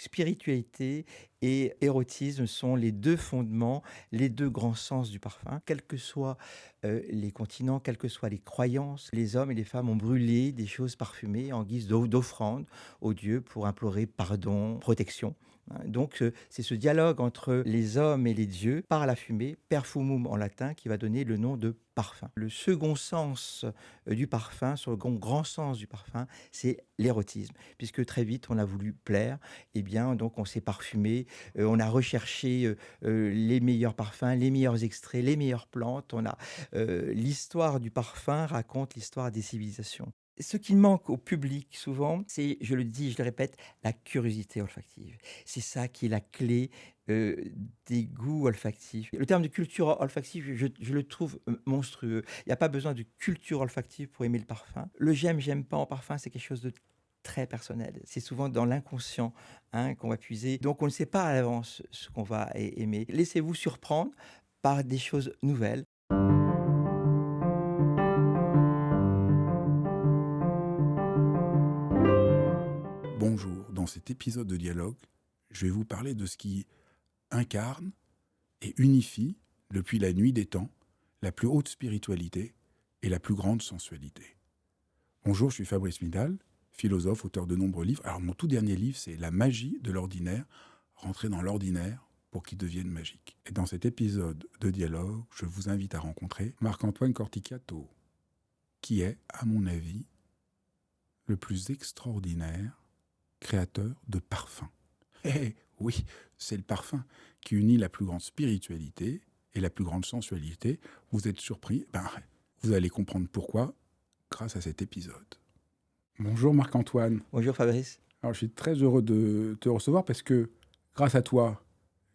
Spiritualité et érotisme sont les 2 fondements, les 2 grands sens du parfum. Quels que soient, les continents, quelles que soient les croyances, les hommes et les femmes ont brûlé des choses parfumées en guise d'offrande aux dieux pour implorer pardon, protection, hein. Donc c'est ce dialogue entre les hommes et les dieux par la fumée, perfumum en latin, qui va donner le nom de parfum. Le second sens, du parfum, sur le grand sens du parfum, c'est l'érotisme, puisque très vite on a voulu plaire, eh bien, donc on s'est parfumé, on a recherché, les meilleurs parfums, les meilleurs extraits, les meilleures plantes. L'histoire du parfum raconte l'histoire des civilisations. Ce qui manque au public souvent, c'est, je le dis, je le répète, la curiosité olfactive. C'est ça qui est la clé, heu, des goûts olfactifs. Le terme de culture olfactive, je le trouve, monstrueux. Il n'y a pas besoin de culture olfactive pour aimer le parfum. Le j'aime pas en parfum, c'est quelque chose de très personnel. C'est souvent dans l'inconscient, hein, qu'on va puiser. Donc on ne sait pas à l'avance ce qu'on va aimer. Laissez-vous surprendre par des choses nouvelles. Bonjour, dans cet épisode de dialogue, je vais vous parler de ce qui incarne et unifie, depuis la nuit des temps, la plus haute spiritualité et la plus grande sensualité. Bonjour, je suis Fabrice Midal, philosophe, auteur de nombreux livres. Alors mon tout dernier livre, c'est La magie de l'ordinaire, rentrer dans l'ordinaire pour qu'il devienne magique. Et dans cet épisode de dialogue, je vous invite à rencontrer Marc-Antoine Corticato, qui est, à mon avis, le plus extraordinaire créateur de parfums. Eh oui, c'est le parfum qui unit la plus grande spiritualité et la plus grande sensualité. Vous êtes surpris? Vous allez comprendre pourquoi grâce à cet épisode. Bonjour Marc-Antoine. Bonjour Fabrice. Alors je suis très heureux de te recevoir parce que grâce à toi,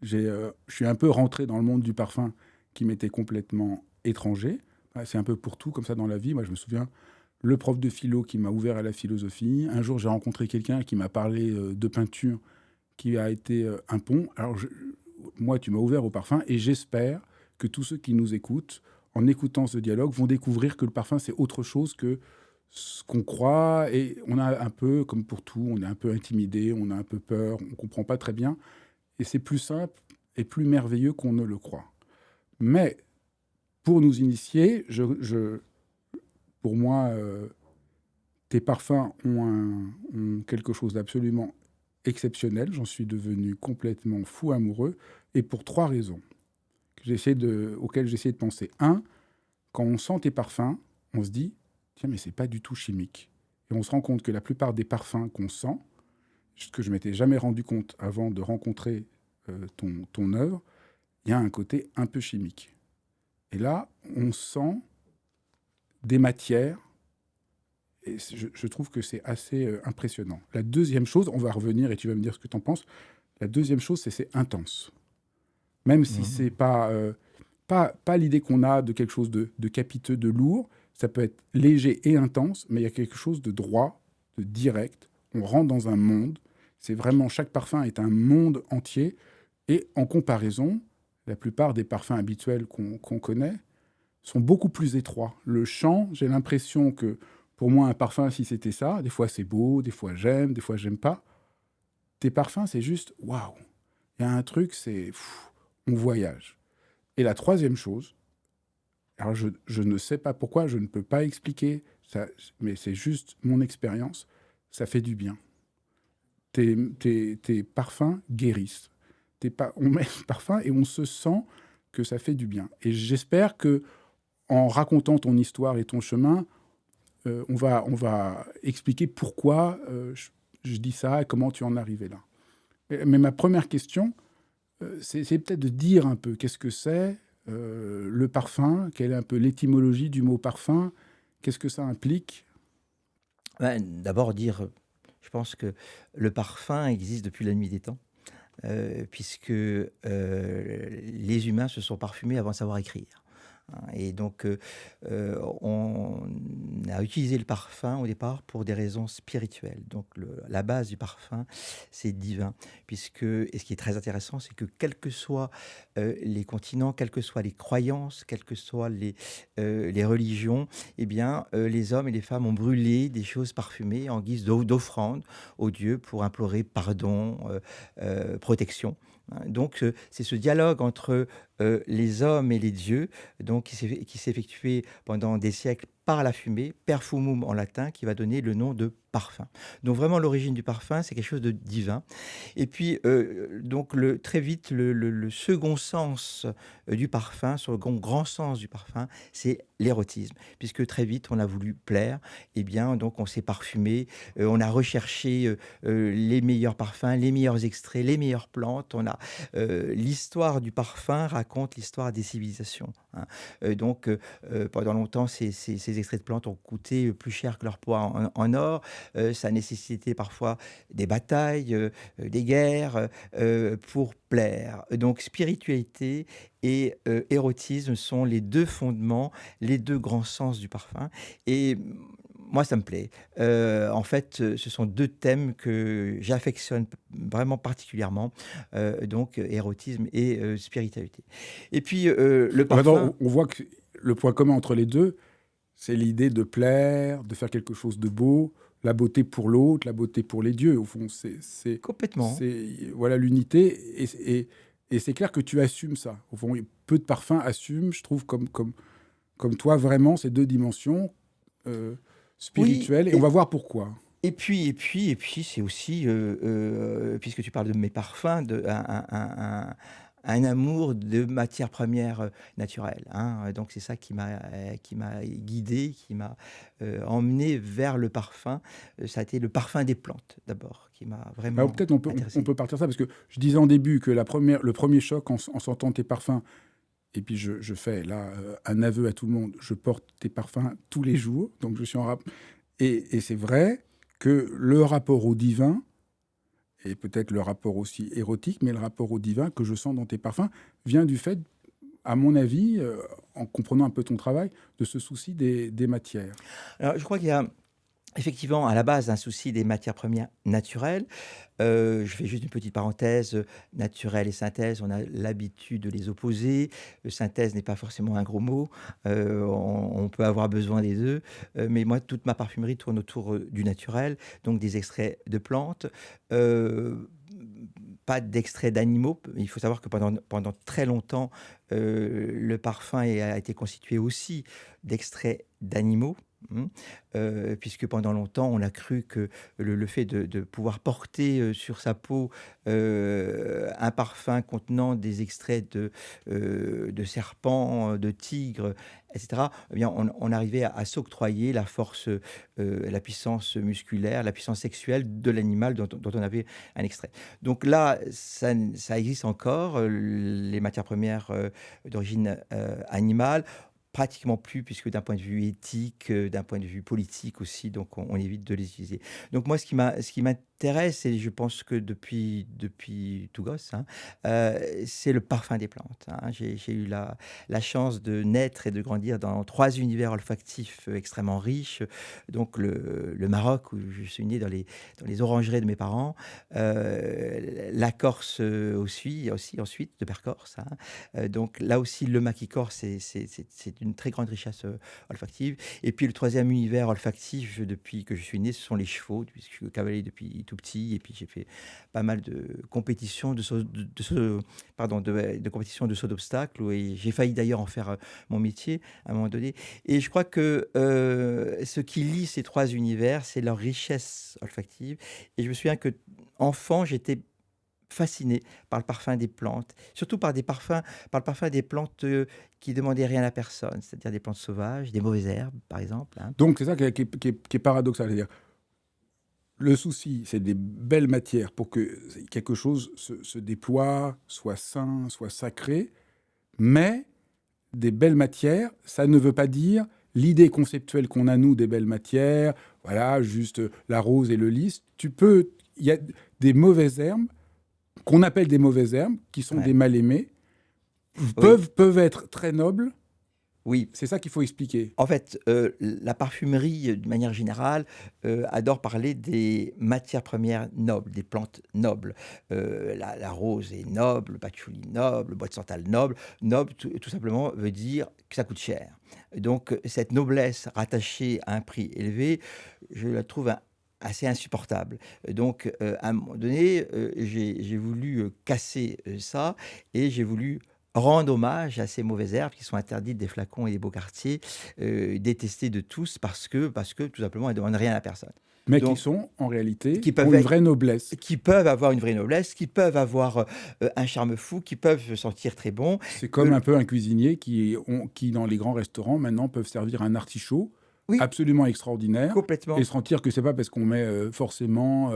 je suis un peu rentré dans le monde du parfum qui m'était complètement étranger. C'est un peu pour tout comme ça dans la vie. Moi je me souviens, le prof de philo qui m'a ouvert à la philosophie. Un jour j'ai rencontré quelqu'un qui m'a parlé de peinture qui a été un pont. Moi, tu m'as ouvert au parfum et j'espère que tous ceux qui nous écoutent, en écoutant ce dialogue, vont découvrir que le parfum, c'est autre chose que ce qu'on croit. Et on a un peu, comme pour tout, on est un peu intimidé, on a un peu peur, on ne comprend pas très bien. Et c'est plus simple et plus merveilleux qu'on ne le croit. Mais pour nous initier, pour moi, tes parfums ont quelque chose d'absolument exceptionnel. J'en suis devenu complètement fou amoureux. Et pour 3 raisons auxquelles j'ai essayé de penser. Un, quand on sent tes parfums, on se dit, tiens, mais c'est pas du tout chimique. Et on se rend compte que la plupart des parfums qu'on sent, ce que je m'étais jamais rendu compte avant de rencontrer ton œuvre, il y a un côté un peu chimique. Et là, on sent des matières. Et je trouve que c'est assez impressionnant. La deuxième chose, on va revenir et tu vas me dire ce que tu en penses. La deuxième chose, c'est intense. Même si c'est Mmh. pas l'idée qu'on a de quelque chose de capiteux, de lourd, ça peut être léger et intense, mais il y a quelque chose de droit, de direct. On rentre dans un monde. C'est vraiment, chaque parfum est un monde entier. Et en comparaison, la plupart des parfums habituels qu'on connaît sont beaucoup plus étroits. Le champ, j'ai l'impression que, pour moi, un parfum, si c'était ça, des fois c'est beau, des fois j'aime pas. Tes parfums, c'est juste, waouh, il y a un truc, on voyage. Et la troisième chose, alors je ne sais pas pourquoi, je ne peux pas expliquer, ça, mais c'est juste mon expérience, ça fait du bien. Tes parfums guérissent. On met le parfum et on se sent que ça fait du bien. Et j'espère que en racontant ton histoire et ton chemin, on va expliquer pourquoi je dis ça et comment tu en es arrivé là. Mais ma première question, c'est peut-être de dire un peu qu'est-ce que c'est le parfum, quelle est un peu l'étymologie du mot parfum, qu'est-ce que ça implique. D'abord dire, je pense que le parfum existe depuis la nuit des temps, puisque, les humains se sont parfumés avant de savoir écrire. hein. Et donc, on a utilisé le parfum au départ pour des raisons spirituelles. Donc, la base du parfum, c'est divin. Et ce qui est très intéressant, c'est que quels que soient les continents, quelles que soient les croyances, quelles que soient les religions, eh bien, les hommes et les femmes ont brûlé des choses parfumées en guise d'offrande aux dieux pour implorer pardon, protection, hein. Donc, c'est ce dialogue entre les hommes et les dieux, donc qui s'est effectué pendant des siècles par la fumée, perfumum en latin, qui va donner le nom de parfum. Donc vraiment l'origine du parfum, c'est quelque chose de divin. Et puis donc très vite le second sens du parfum, sur le grand sens du parfum, c'est l'érotisme, puisque très vite on a voulu plaire, et bien donc on s'est parfumé, on a recherché les meilleurs parfums, les meilleurs extraits, les meilleures plantes. L'histoire du parfum raconte l'histoire des civilisations, hein. Donc, pendant longtemps, ces extraits de plantes ont coûté plus cher que leur poids en or. Ça nécessitait parfois des batailles, des guerres, pour plaire. Donc, spiritualité et érotisme sont les deux fondements, les deux grands sens du parfum. Et moi, ça me plaît. En fait, ce sont deux thèmes que j'affectionne vraiment particulièrement, donc érotisme et spiritualité. Et puis, le En fait, parfum. on voit que le point commun entre les deux, c'est l'idée de plaire, de faire quelque chose de beau, la beauté pour l'autre, la beauté pour les dieux. Au fond, Complètement. voilà l'unité. Et c'est clair que tu assumes ça. Au fond, peu de parfums assument, je trouve, comme toi, vraiment ces deux dimensions euh, Oui, spirituelles. Et on va voir pourquoi. et puis, c'est aussi, puisque tu parles de mes parfums, un amour de matières premières naturelles, hein. Donc c'est ça qui m'a guidé, qui m'a emmené vers le parfum. Ça a été le parfum des plantes d'abord qui m'a Alors vraiment peut-être on intéressé. peut partir de ça, parce que je disais en début que le premier choc en sentant tes parfums, et puis je fais là un aveu à tout le monde, je porte tes parfums tous les jours, donc je suis en rap. Et c'est vrai que le rapport au divin, et peut-être le rapport aussi érotique, mais le rapport au divin que je sens dans tes parfums, vient du fait, à mon avis, en comprenant un peu ton travail, de ce souci des matières. Alors je crois qu'il y a effectivement à la base un souci des matières premières naturelles. Je fais juste une petite parenthèse, naturel et synthèse, on a l'habitude de les opposer. Synthèse n'est pas forcément un gros mot, on peut avoir besoin des 2, mais moi toute ma parfumerie tourne autour, du naturel, donc des extraits de plantes, heu, pas d'extraits d'animaux. Il faut savoir que pendant très longtemps, le parfum a été constitué aussi d'extraits d'animaux, mmh, puisque pendant longtemps on a cru que le fait de pouvoir porter, sur sa peau, un parfum contenant des extraits de serpents, de tigres, et cetera, eh bien, on arrivait à s'octroyer la force, la puissance musculaire, la puissance sexuelle de l'animal dont on avait un extrait. Donc là, ça existe encore, les matières premières, d'origine, animale. Pratiquement plus, puisque d'un point de vue éthique, d'un point de vue politique aussi, donc on évite de les utiliser. Donc moi, ce qui m'intéresse, et je pense que depuis tout gosse, hein, c'est le parfum des plantes, hein. J'ai eu la chance de naître et de grandir dans 3 univers olfactifs, extrêmement riches. Donc le Maroc, où je suis né dans les orangeries de mes parents, la Corse, aussi ensuite, de Vercors, hein. Donc là aussi, le maquis corse, c'est une très grande richesse olfactive. Et puis le troisième univers olfactif, depuis que je suis né, ce sont les chevaux, puisque je suis cavalier depuis tout petit. Et puis j'ai fait pas mal de compétitions de compétitions de saut d'obstacles, et j'ai failli d'ailleurs en faire mon métier à un moment donné. Et je crois que ce qui lie ces trois univers, c'est leur richesse olfactive. Et je me souviens que enfant, j'étais fasciné par le parfum des plantes, surtout par le parfum des plantes qui demandaient rien à personne, c'est-à-dire des plantes sauvages, des mauvaises herbes, par exemple, hein. Donc c'est ça qui est paradoxal. C'est-à-dire, le souci, c'est des belles matières pour que quelque chose se déploie, soit sain, soit sacré, mais des belles matières, ça ne veut pas dire l'idée conceptuelle qu'on a, nous, des belles matières, voilà, juste la rose et le lys. Il y a des mauvaises herbes, qu'on appelle des mauvaises herbes, qui sont des Ouais. mal-aimés, Oui, peuvent être très nobles Oui. C'est ça qu'il faut expliquer. En fait, la parfumerie, de manière générale, adore parler des matières premières nobles, des plantes nobles. La rose est noble, le patchouli noble, le bois de santal noble. Noble, tout simplement, veut dire que ça coûte cher. Donc, cette noblesse rattachée à un prix élevé, je la trouve assez insupportable. Donc, à un moment donné, j'ai voulu, casser, ça, et j'ai voulu rendre hommage à ces mauvaises herbes qui sont interdites des flacons et des beaux quartiers, détestées de tous parce que tout simplement elles ne demandent rien à personne. Mais qui Donc sont, en réalité, qui ont peuvent une être vraie noblesse. qui peuvent avoir une vraie noblesse, qui peuvent avoir, un charme fou, qui peuvent se sentir très bons. C'est comme un peu un cuisinier qui, dans les grands restaurants, maintenant, peuvent servir un artichaut Oui, absolument extraordinaire et complètement. se sentir que c'est pas parce qu'on met forcément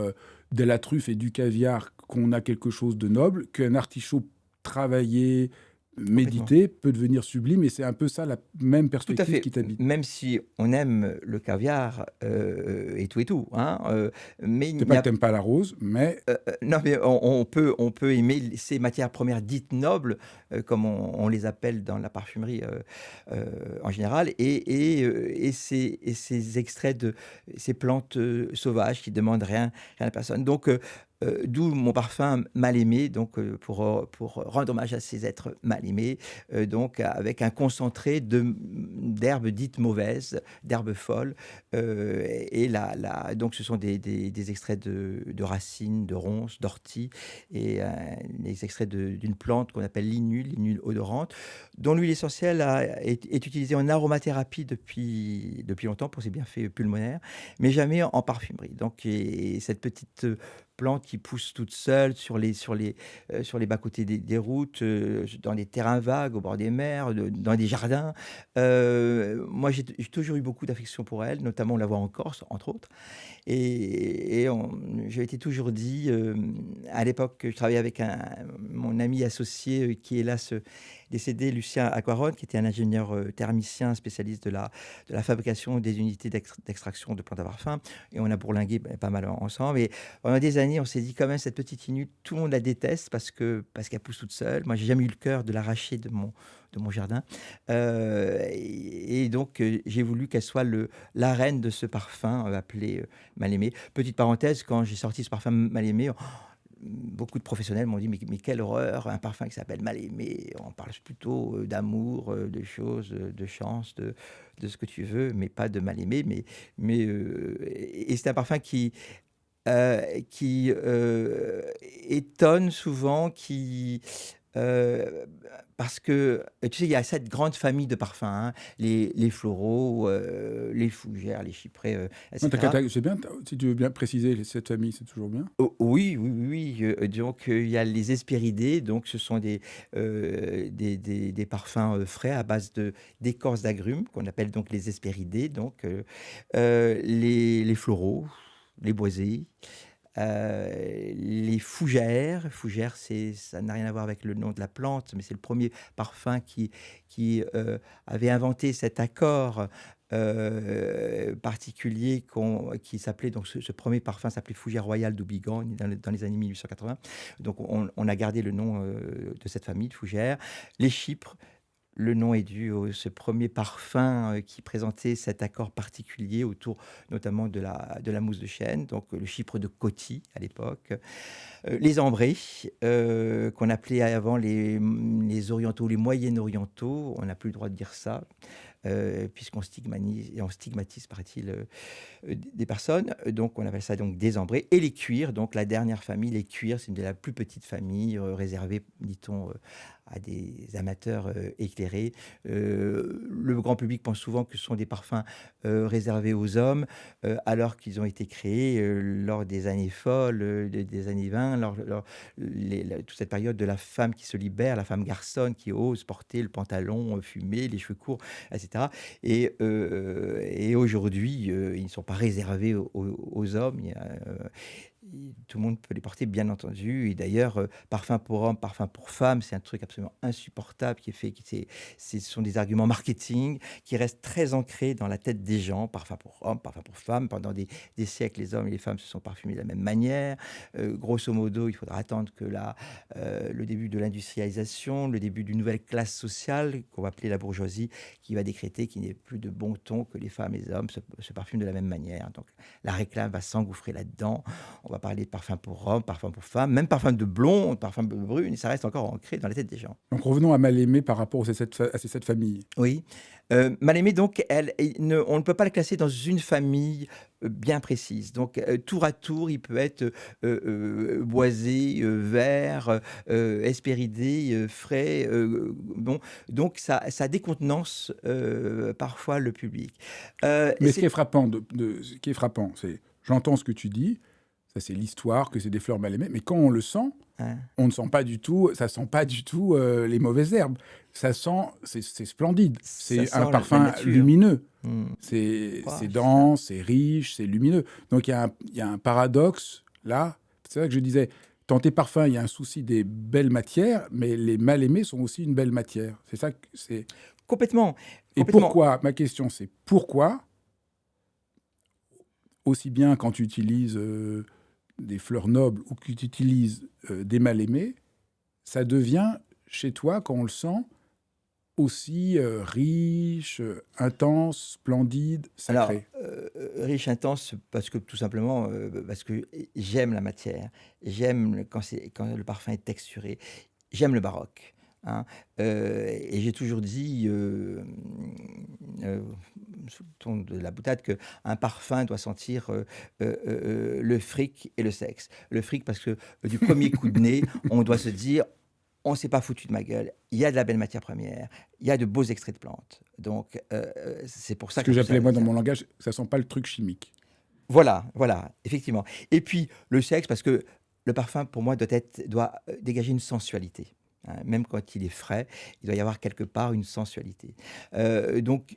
de la truffe et du caviar qu'on a quelque chose de noble, qu'un artichaut travaillé, Complètement. médité peut devenir sublime. Et c'est un peu ça la même Tout à perspective fait. qui t'habite. Même si on aime le caviar, et tout, hein, mais C'est il n'y pas que a t'aimes pas la rose, mais non, mais on peut aimer ces matières premières dites nobles, comme on les appelle dans la parfumerie, en général, et ces extraits de ces plantes, sauvages qui demandent rien à personne. Donc, d'où mon parfum Mal aimé, donc, pour rendre hommage à ces êtres mal aimés, donc avec un concentré d'herbes dites mauvaises, d'herbes folles, et donc ce sont des extraits de racines, de ronces, d'orties, et des extraits d'une plante qu'on appelle l'inule odorante, dont l'huile essentielle est utilisée en aromathérapie depuis longtemps pour ses bienfaits pulmonaires, mais jamais en parfumerie. Donc, et cette petite plante qui pousse toute seule sur les bas-côtés des routes, dans des terrains vagues, au bord des mers, dans des jardins. Moi, j'ai toujours eu beaucoup d'affection pour elle, notamment on la voit en Corse, entre autres. Je m'étais toujours dit, à l'époque, je travaillais avec mon ami associé, qui est hélas décédé, Lucien Aquaron, qui était un ingénieur thermicien spécialiste de la fabrication des unités d'extraction de plantes à parfum. Et on a bourlingué pas mal ensemble. Et pendant des années, on s'est dit quand même, cette petite inule, tout le monde la déteste parce qu'elle pousse toute seule. Moi, j'ai jamais eu le cœur de l'arracher de mon jardin. Et donc, j'ai voulu qu'elle soit la reine de ce parfum, appelé Mal aimé. Petite parenthèse, quand j'ai sorti ce parfum Mal aimé, beaucoup de professionnels m'ont dit: mais quelle horreur, un parfum qui s'appelle Mal aimé. On parle plutôt d'amour, de choses, de chance, de ce que tu veux, mais pas de mal aimé. Et c'est un parfum qui étonne souvent, Heu, parce que, tu sais, il y a cette grande famille de parfums, hein, les floraux, les fougères, les cyprès, et non, cetera. c'est bien. Si tu veux bien préciser cette famille, c'est toujours bien. Oui, oui, oui, oui, donc, il y a les hespéridés, donc ce sont des parfums, frais à base d'écorce d'agrumes qu'on appelle donc les hespéridés, donc, les floraux, les boisés. Les fougères, ça n'a rien à voir avec le nom de la plante, mais c'est le premier parfum qui avait inventé cet accord, particulier qui s'appelait donc ce 1er parfum s'appelait Fougère royale d'Houbigand dans les années 1880. Donc on a gardé le nom, de cette famille de fougères. Les chypres, le nom est dû au ce premier parfum, qui présentait cet accord particulier autour notamment de la mousse de chêne, donc le chypre de Coty à l'époque. Les ambrés, qu'on appelait avant les orientaux, les moyen-orientaux, on n'a plus le droit de dire ça, puisqu'on on stigmatise, paraît-il, des personnes. Donc on appelle ça donc des ambrés. Et les cuirs, donc la dernière famille, les cuirs, c'est une de la plus petite famille, réservée, dit-on, à des amateurs éclairés. Le grand public pense souvent que ce sont des parfums réservés aux hommes, alors qu'ils ont été créés lors des années folles, des années 20, toute cette période de la femme qui se libère, la femme garçonne qui ose porter le pantalon fumé, les cheveux courts, etc. Et aujourd'hui, ils ne sont pas réservés aux hommes. tout le monde peut les porter, bien entendu. Et d'ailleurs, parfum pour homme, parfum pour femme, c'est un truc absolument insupportable qui est fait. Ce sont des arguments marketing qui restent très ancrés dans la tête des gens. Parfum pour homme, parfum pour femme. Pendant des siècles, les hommes et les femmes se sont parfumés de la même manière. Grosso modo, il faudra attendre que le début de l'industrialisation, le début d'une nouvelle classe sociale qu'on va appeler la bourgeoisie, qui va décréter qu'il n'est plus de bon ton que les femmes et les hommes se parfument de la même manière. Donc la réclame va s'engouffrer là-dedans. On va parler de parfum pour homme, parfum pour femme, même parfum de blonde, parfum de brune, et ça reste encore ancré dans la tête des gens. Donc revenons à Mal-Aimé par rapport à ces 7 familles. Oui. Mal-aimée, donc, on ne peut pas la classer dans une famille bien précise. Donc, tour à tour, il peut être boisé, vert, hespéridé, frais. Bon, donc, ça décontenance parfois le public. Et Mais ce qui c'est. est frappant, ce qui est frappant, c'est, j'entends ce que tu dis, ça c'est l'histoire, que c'est des fleurs Mal-Aimées, mais quand on le sent, Hein, on ne sent pas du tout, ça sent pas du tout les mauvaises herbes. Ça sent, c'est splendide. ça C'est sent un la parfum nature. lumineux. Hmm. C'est Voilà, c'est ça. dense, c'est riche, c'est lumineux. Donc il y a un paradoxe là. C'est ça que je disais. Dans tes parfums, il y a un souci des belles matières, mais les mal-aimés sont aussi une belle matière. C'est ça que c'est. Complètement. Et Complètement. pourquoi, ma question c'est pourquoi, aussi bien quand tu utilises des fleurs nobles ou que tu utilises des mal-aimés, ça devient chez toi, quand on le sent, aussi riche, intense, splendide, Alors, sacré. riche, intense, parce que tout simplement, parce que j'aime la matière. J'aime quand le parfum est texturé. J'aime le baroque, hein. Et j'ai toujours dit, sous le ton de la boutade, qu'un parfum doit sentir, le fric et le sexe. Le fric parce que, du premier coup de nez, on doit se dire: «On s'est pas foutu de ma gueule. Il y a de la belle matière première, il y a de beaux extraits de plantes». Donc, c'est pour Ce ça que qu'en plus j'appelais ça moi dans ça mon langage, ça sent pas le truc chimique. voilà, voilà, effectivement. Et puis le sexe, parce que le parfum, pour moi, doit dégager une sensualité, hein. Même quand il est frais, il doit y avoir quelque part une sensualité. Donc,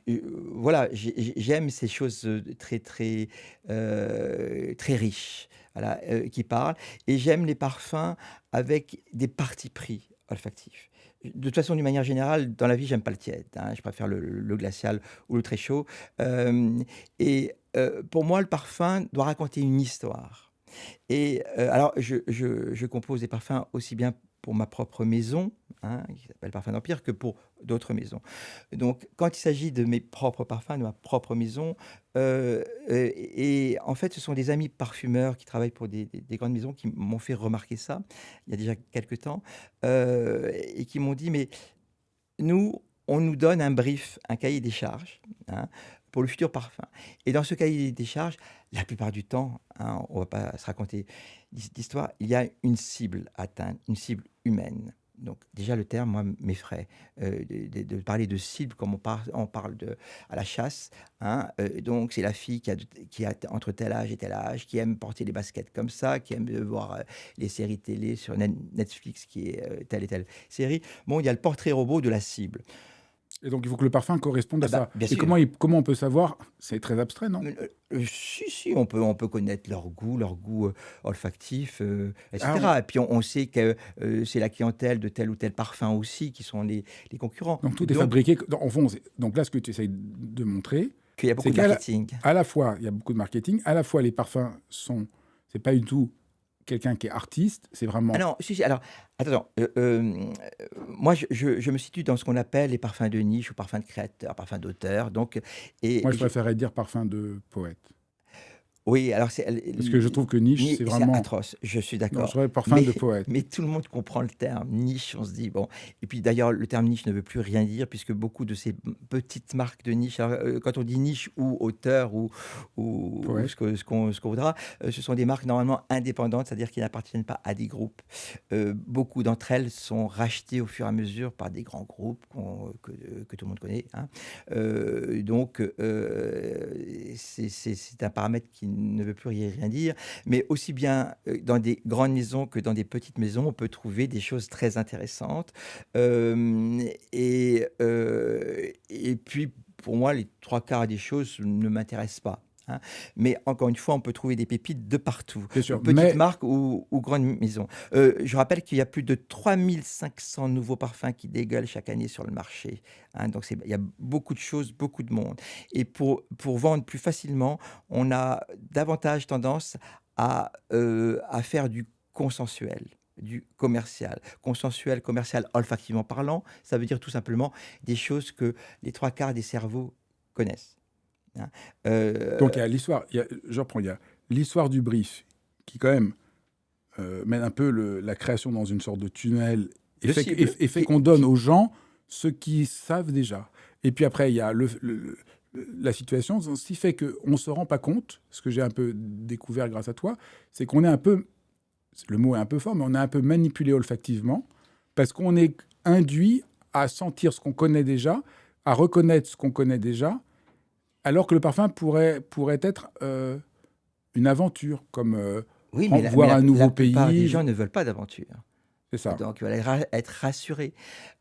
voilà, j'aime ces choses très, très, très riches, voilà, qui parlent. Et j'aime les parfums avec des partis pris olfactifs. De toute façon, d'une manière générale, dans la vie, j'aime pas le tiède, hein. Je préfère le glacial ou le très chaud. Et pour moi, le parfum doit raconter une histoire. Et alors je compose des parfums aussi bien pour ma propre maison, hein, qui s'appelle Parfum d'Empire, que pour d'autres maisons. Donc quand il s'agit de mes propres parfums, de ma propre maison, et en fait, ce sont des amis parfumeurs qui travaillent pour des grandes maisons qui m'ont fait remarquer ça, il y a déjà quelque temps, et qui m'ont dit: «Mais nous, on nous donne un brief, un cahier des charges, hein, pour le futur parfum. Et dans ce cahier des charges, la plupart du temps, hein, on ne va pas se raconter d'histoire, il y a une cible à atteindre, une cible humaine. Donc déjà le terme, moi, m'effraie. De parler de cible comme on parle à la chasse, hein. Donc c'est la fille qui a entre tel âge et tel âge, qui aime porter des baskets comme ça, qui aime voir les séries télé sur Netflix, qui est telle et telle série. Bon, il y a le portrait robot de la cible. Et donc il faut que le parfum corresponde Ah à bah, ça. bien Et sûr. comment on peut savoir? C'est très abstrait, non? Si, si, on peut connaître leur goût, olfactif, et Ah, on- cetera. Et puis on sait que, c'est la clientèle de tel ou tel parfum aussi qui sont les concurrents. donc tout est Donc fabriqué. En fond, donc là, ce que tu essayes de montrer, qu'il y a c'est beaucoup de qu'marketing. à la fois, il y a beaucoup de marketing, à la fois les parfums sont, c'est pas du tout quelqu'un qui est artiste, c'est Ah vraiment. non, si, si, alors attends, moi je me situe dans ce qu'on appelle les parfums de niche ou parfums de créateurs, parfums d'auteurs, donc et Moi, je je préférerais dire parfum de poète. oui, alors Parce que je trouve que niche, c'est c'est vraiment. atroce, je suis Non, je d'accord. dirais parfum Mais de poète. mais tout le monde comprend le terme niche, on se dit bon et puis d'ailleurs le terme niche ne veut plus rien dire puisque beaucoup de ces petites marques de niche alors, quand on dit niche ou auteur ou Poète. ce qu'on voudra, ce sont des marques normalement indépendantes, c'est-à-dire qui n'appartiennent pas à des groupes. Beaucoup d'entre elles sont rachetées au fur et à mesure par des grands groupes que tout le monde connaît, hein. Donc c'est un paramètre qui ne veut plus rien dire, mais aussi bien dans des grandes maisons que dans des petites maisons, on peut trouver des choses très intéressantes. Et puis, pour moi, les trois quarts des choses ne m'intéressent pas. hein. Mais encore une fois, on peut trouver des pépites de partout, Bien sûr, petites mais marques ou grandes maisons. Je rappelle qu'il y a plus de 3 500 nouveaux parfums qui dégueulent chaque année sur le marché, hein. Donc il y a beaucoup de choses, beaucoup de monde. Et pour vendre plus facilement, on a davantage tendance à faire du consensuel, du commercial. Consensuel, commercial, olfactivement parlant, ça veut dire tout simplement des choses que les trois quarts des cerveaux connaissent, hein. donc il y Heu, a l'histoire, je reprends, il y a l'histoire du brief qui quand même mène un peu la création dans une sorte de tunnel et de fait, cible fait qu'on donne aux gens ce qu'ils savent déjà. Et puis après, il y a la situation, ce qui fait qu'on ne se rend pas compte, ce que j'ai un peu découvert grâce à toi, c'est qu'on est un peu, le mot est un peu fort, mais on est un peu manipulé olfactivement parce qu'on est induit à sentir ce qu'on connaît déjà, à reconnaître ce qu'on connaît déjà, alors que le parfum pourrait être une aventure, comme oui, mais voir un la nouveau plupart des pays. gens ne veulent pas d'aventure. C'est ça. Donc ils veulent être rassurés.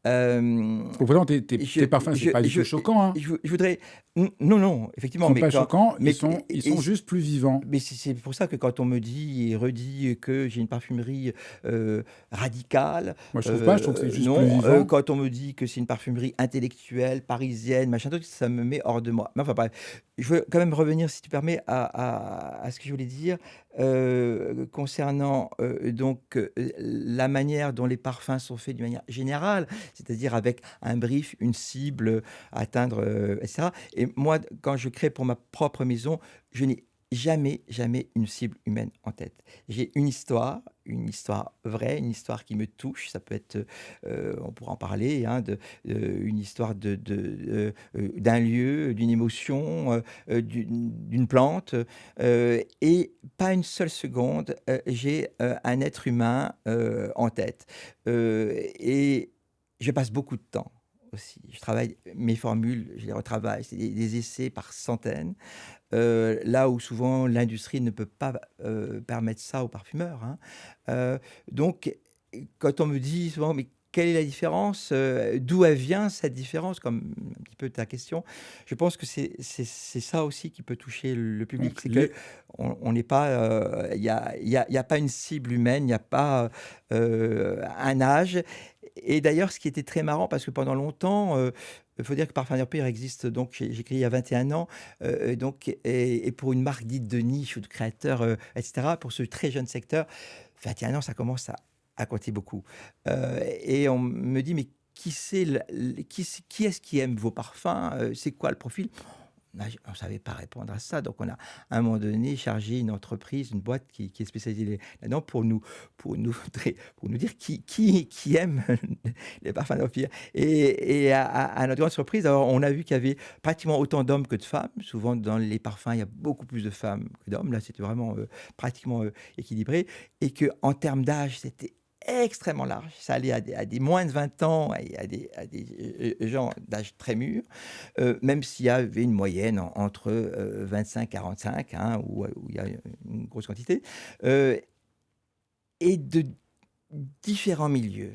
Hem, Donc pourtant, je tes parfums, c'est pas du je tout choquant, hein. je voudrais non, non, Ils effectivement, sont pas choquants, mais ils sont juste plus vivants. mais c'est pour ça que quand on me dit et redit que j'ai une parfumerie, radicale, Moi, je trouve pas, je trouve que c'est juste plus non, vivant. quand on me dit que c'est une parfumerie intellectuelle, parisienne, machin truc, ça me met hors de moi. Mais enfin bref, je veux quand même revenir, si tu permets, à ce que je voulais dire, concernant, la manière dont les parfums sont faits d'une manière générale, c'est-à-dire avec un brief, une cible, à atteindre, et cetera. Et moi, quand je crée pour ma propre maison, je n'ai jamais, jamais une cible humaine en tête. J'ai une histoire vraie, une histoire qui me touche. Ça peut être, on pourra en parler, hein, une histoire d'un lieu, d'une émotion, d'une plante, et pas une seule seconde, j'ai un être humain en tête. Et je passe beaucoup de temps aussi. Je travaille mes formules, je les retravaille, c'est des essais par centaines. Là où souvent l'industrie ne peut pas, permettre ça aux parfumeurs, hein. Heu, donc quand on me dit souvent: «Mais quelle est la différence?» D'où elle vient cette différence? Comme un petit peu ta question. Je pense que c'est ça aussi qui peut toucher le public. Donc, C'est qu'on n'est pas, il y a pas une cible humaine, il n'y a pas, un âge. Et d'ailleurs, ce qui était très marrant parce que pendant longtemps, il faut dire que Parfum Empire existe, donc j'ai créé il y a 21 ans, donc et pour une marque dite de niche ou de créateur, et cetera, pour ce très jeune secteur, 21 ans, ça commence à compter beaucoup. Et on me dit: «Mais qui c'est qui est-ce qui aime vos parfums? C'est quoi le profil?» On savait pas répondre à ça, donc on a, à un moment donné, chargé une entreprise, une boîte qui est spécialisée là-dedans pour nous pour nous dire qui aime les parfums d'Empire. Et à notre grande surprise, alors on a vu qu'il y avait pratiquement autant d'hommes que de femmes. Souvent dans les parfums, il y a beaucoup plus de femmes que d'hommes. Là, c'était vraiment, pratiquement, équilibré, et qu'en termes d'âge, c'était extrêmement large. Ça allait à des moins de 20 ans et à des, gens d'âge très mûr. Même s'il y avait une moyenne entre, 25-45, hein, où il y a une grosse quantité, heu et de différents milieux.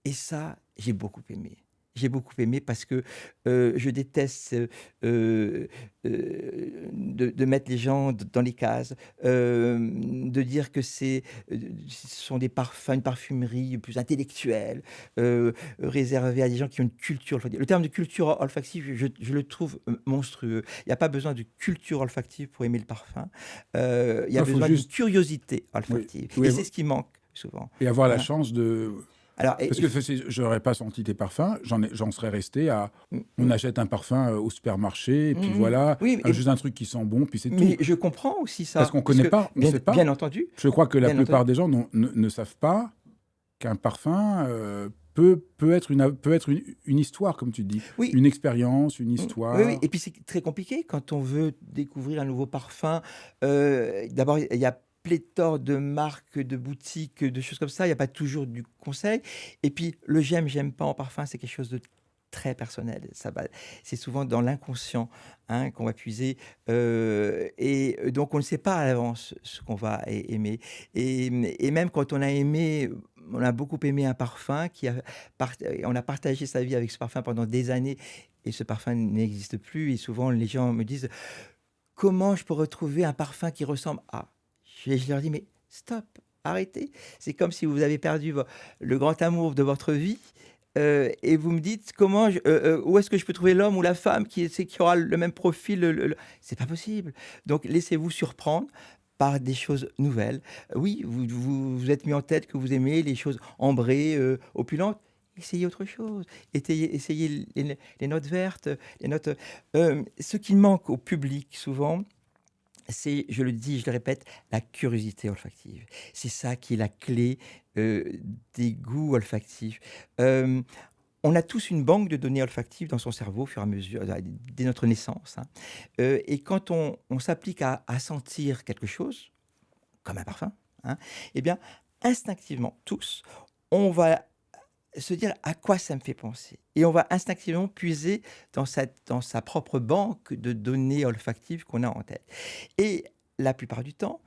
Et ça, j'ai beaucoup aimé. J'ai beaucoup aimé parce que, je déteste, de mettre les gens dans les cases, de dire que ce sont des parfums, une parfumerie plus intellectuelle, réservée à des gens qui ont une culture olfactive. Le terme de culture olfactive, je le trouve, monstrueux. Il y a pas besoin de culture olfactive pour aimer le parfum. Il y a il faut besoin d'une juste, curiosité oui, olfactive, oui, et c'est ce qui manque souvent, et avoir la hein. chance de. Alors Parce que j'aurais pas senti tes parfums, j'en serais resté à. mmh, On mmh, achète un parfum au supermarché, et mmh puis mh. voilà, Oui, juste un truc qui sent bon, puis c'est tout. mais je comprends aussi Parce ça, qu'on parce connaît que pas, on sait pas. bien entendu, Je crois que la bien entendu. plupart des gens ne savent pas qu'un parfum peut être une histoire, comme tu dis, Oui, une expérience, une oui, oui, histoire. et puis c'est très compliqué quand on veut découvrir un nouveau parfum. D'abord, il y a pléthore de marques, de boutiques, de choses comme ça. Il y a pas toujours du conseil, et puis le j'aime pas en parfum, c'est quelque chose de très personnel. Ça va C'est souvent dans l'inconscient, hein, qu'on va puiser, et donc on ne sait pas à l'avance ce qu'on va aimer, et même quand on a aimé, on a beaucoup aimé un parfum qui a on a partagé sa vie avec ce parfum pendant des années, et ce parfum n'existe plus, et souvent les gens me disent: comment je peux retrouver un parfum qui ressemble à... Je leur dis, mais stop, arrêtez. C'est comme si vous avez perdu le grand amour de votre vie. Et vous me dites où est-ce que je peux trouver l'homme ou la femme qui aura le même profil. C'est pas possible. Donc laissez-vous surprendre par des choses nouvelles. Oui, vous êtes mis en tête que vous aimez les choses ambrées, opulentes. Essayez autre chose. Essayez les notes vertes, les notes. Ce qui manque au public souvent, c'est, je le dis, je le répète, la curiosité olfactive. C'est ça qui est la clé euh, des goûts olfactifs. Euh, on a tous une banque de données olfactives dans son cerveau au fur et à mesure, dès notre naissance, hein. Et quand on s'applique à sentir quelque chose, comme un parfum, hein, eh bien, instinctivement, tous, on va se dire à quoi ça me fait penser. Et on va instinctivement puiser dans sa propre banque de données olfactives qu'on a en tête. Et la plupart du temps,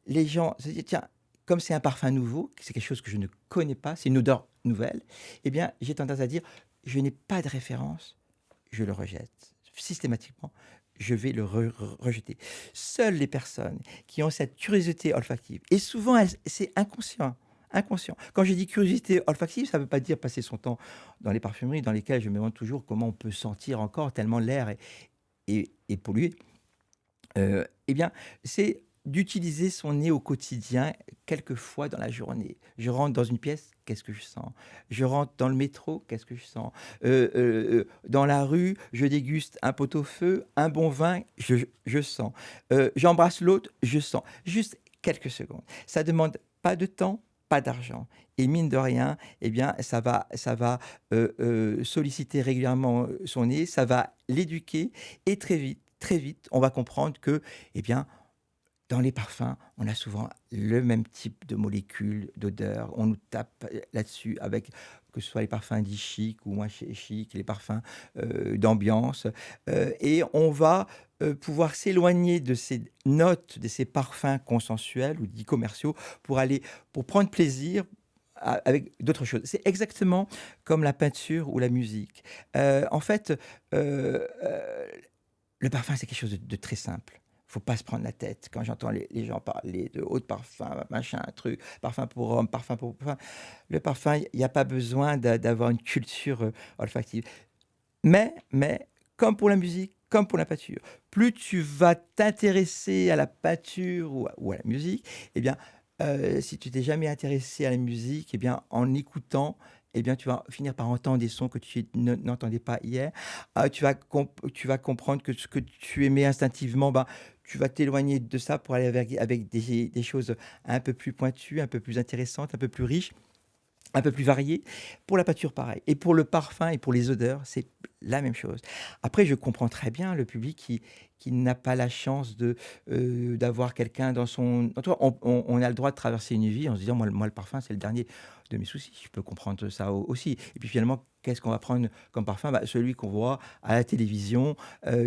les gens se disent, tiens, comme c'est un parfum nouveau, c'est quelque chose que je ne connais pas, c'est une odeur nouvelle, eh bien, j'ai tendance à dire, je n'ai pas de référence, je le rejette. Systématiquement, je vais le rejeter. Seules les personnes qui ont cette curiosité olfactive, et souvent, c'est inconscient, inconscient. Quand je dis curiosité olfactive, ça ne veut pas dire passer son temps dans les parfumeries dans lesquelles je me demande toujours comment on peut sentir encore tellement l'air est pollué. Eh bien, c'est d'utiliser son nez au quotidien, quelques fois dans la journée. Je rentre dans une pièce, qu'est-ce que je sens? Je rentre dans le métro, qu'est-ce que je sens? Dans la rue, je déguste un pot-au-feu, un bon vin, je sens. J'embrasse l'autre, je sens. Juste quelques secondes. Ça demande pas de temps, pas d'argent. Et mine de rien, eh bien, ça va solliciter régulièrement son nez, ça va l'éduquer, et très vite, on va comprendre que, eh bien, dans les parfums, on a souvent le même type de molécules, d'odeurs. On nous tape là-dessus avec, que ce soit les parfums dits chic ou moins chic, les parfums d'ambiance. Et on va pouvoir s'éloigner de ces notes, de ces parfums consensuels ou dits commerciaux pour prendre plaisir avec d'autres choses. C'est exactement comme la peinture ou la musique. En fait, le parfum, c'est quelque chose de très simple. Faut pas se prendre la tête. Quand j'entends les gens parler de eau de parfum, machin, truc, parfum pour homme, parfum pour... Parfum, le parfum, il n'y a pas besoin d'avoir une culture olfactive. Mais, comme pour la musique, comme pour la peinture, plus tu vas t'intéresser à la peinture ou à la musique, eh bien, si tu t'es jamais intéressé à la musique, eh bien, en écoutant, eh bien, tu vas finir par entendre des sons que tu n'entendais pas hier. Tu vas comprendre que ce que tu aimais instinctivement, ben, tu vas t'éloigner de ça pour aller avec des choses un peu plus pointues, un peu plus intéressantes, un peu plus riches, un peu plus variées. Pour la peinture, pareil. Et pour le parfum et pour les odeurs, c'est la même chose. Après, je comprends très bien le public qui n'a pas la chance d'avoir quelqu'un dans son entourage. On a le droit de traverser une vie en se disant, moi, le parfum, c'est le dernier de mes soucis. Je peux comprendre ça aussi. Et puis finalement, qu'est-ce qu'on va prendre comme parfum? Bah, celui qu'on voit à la télévision,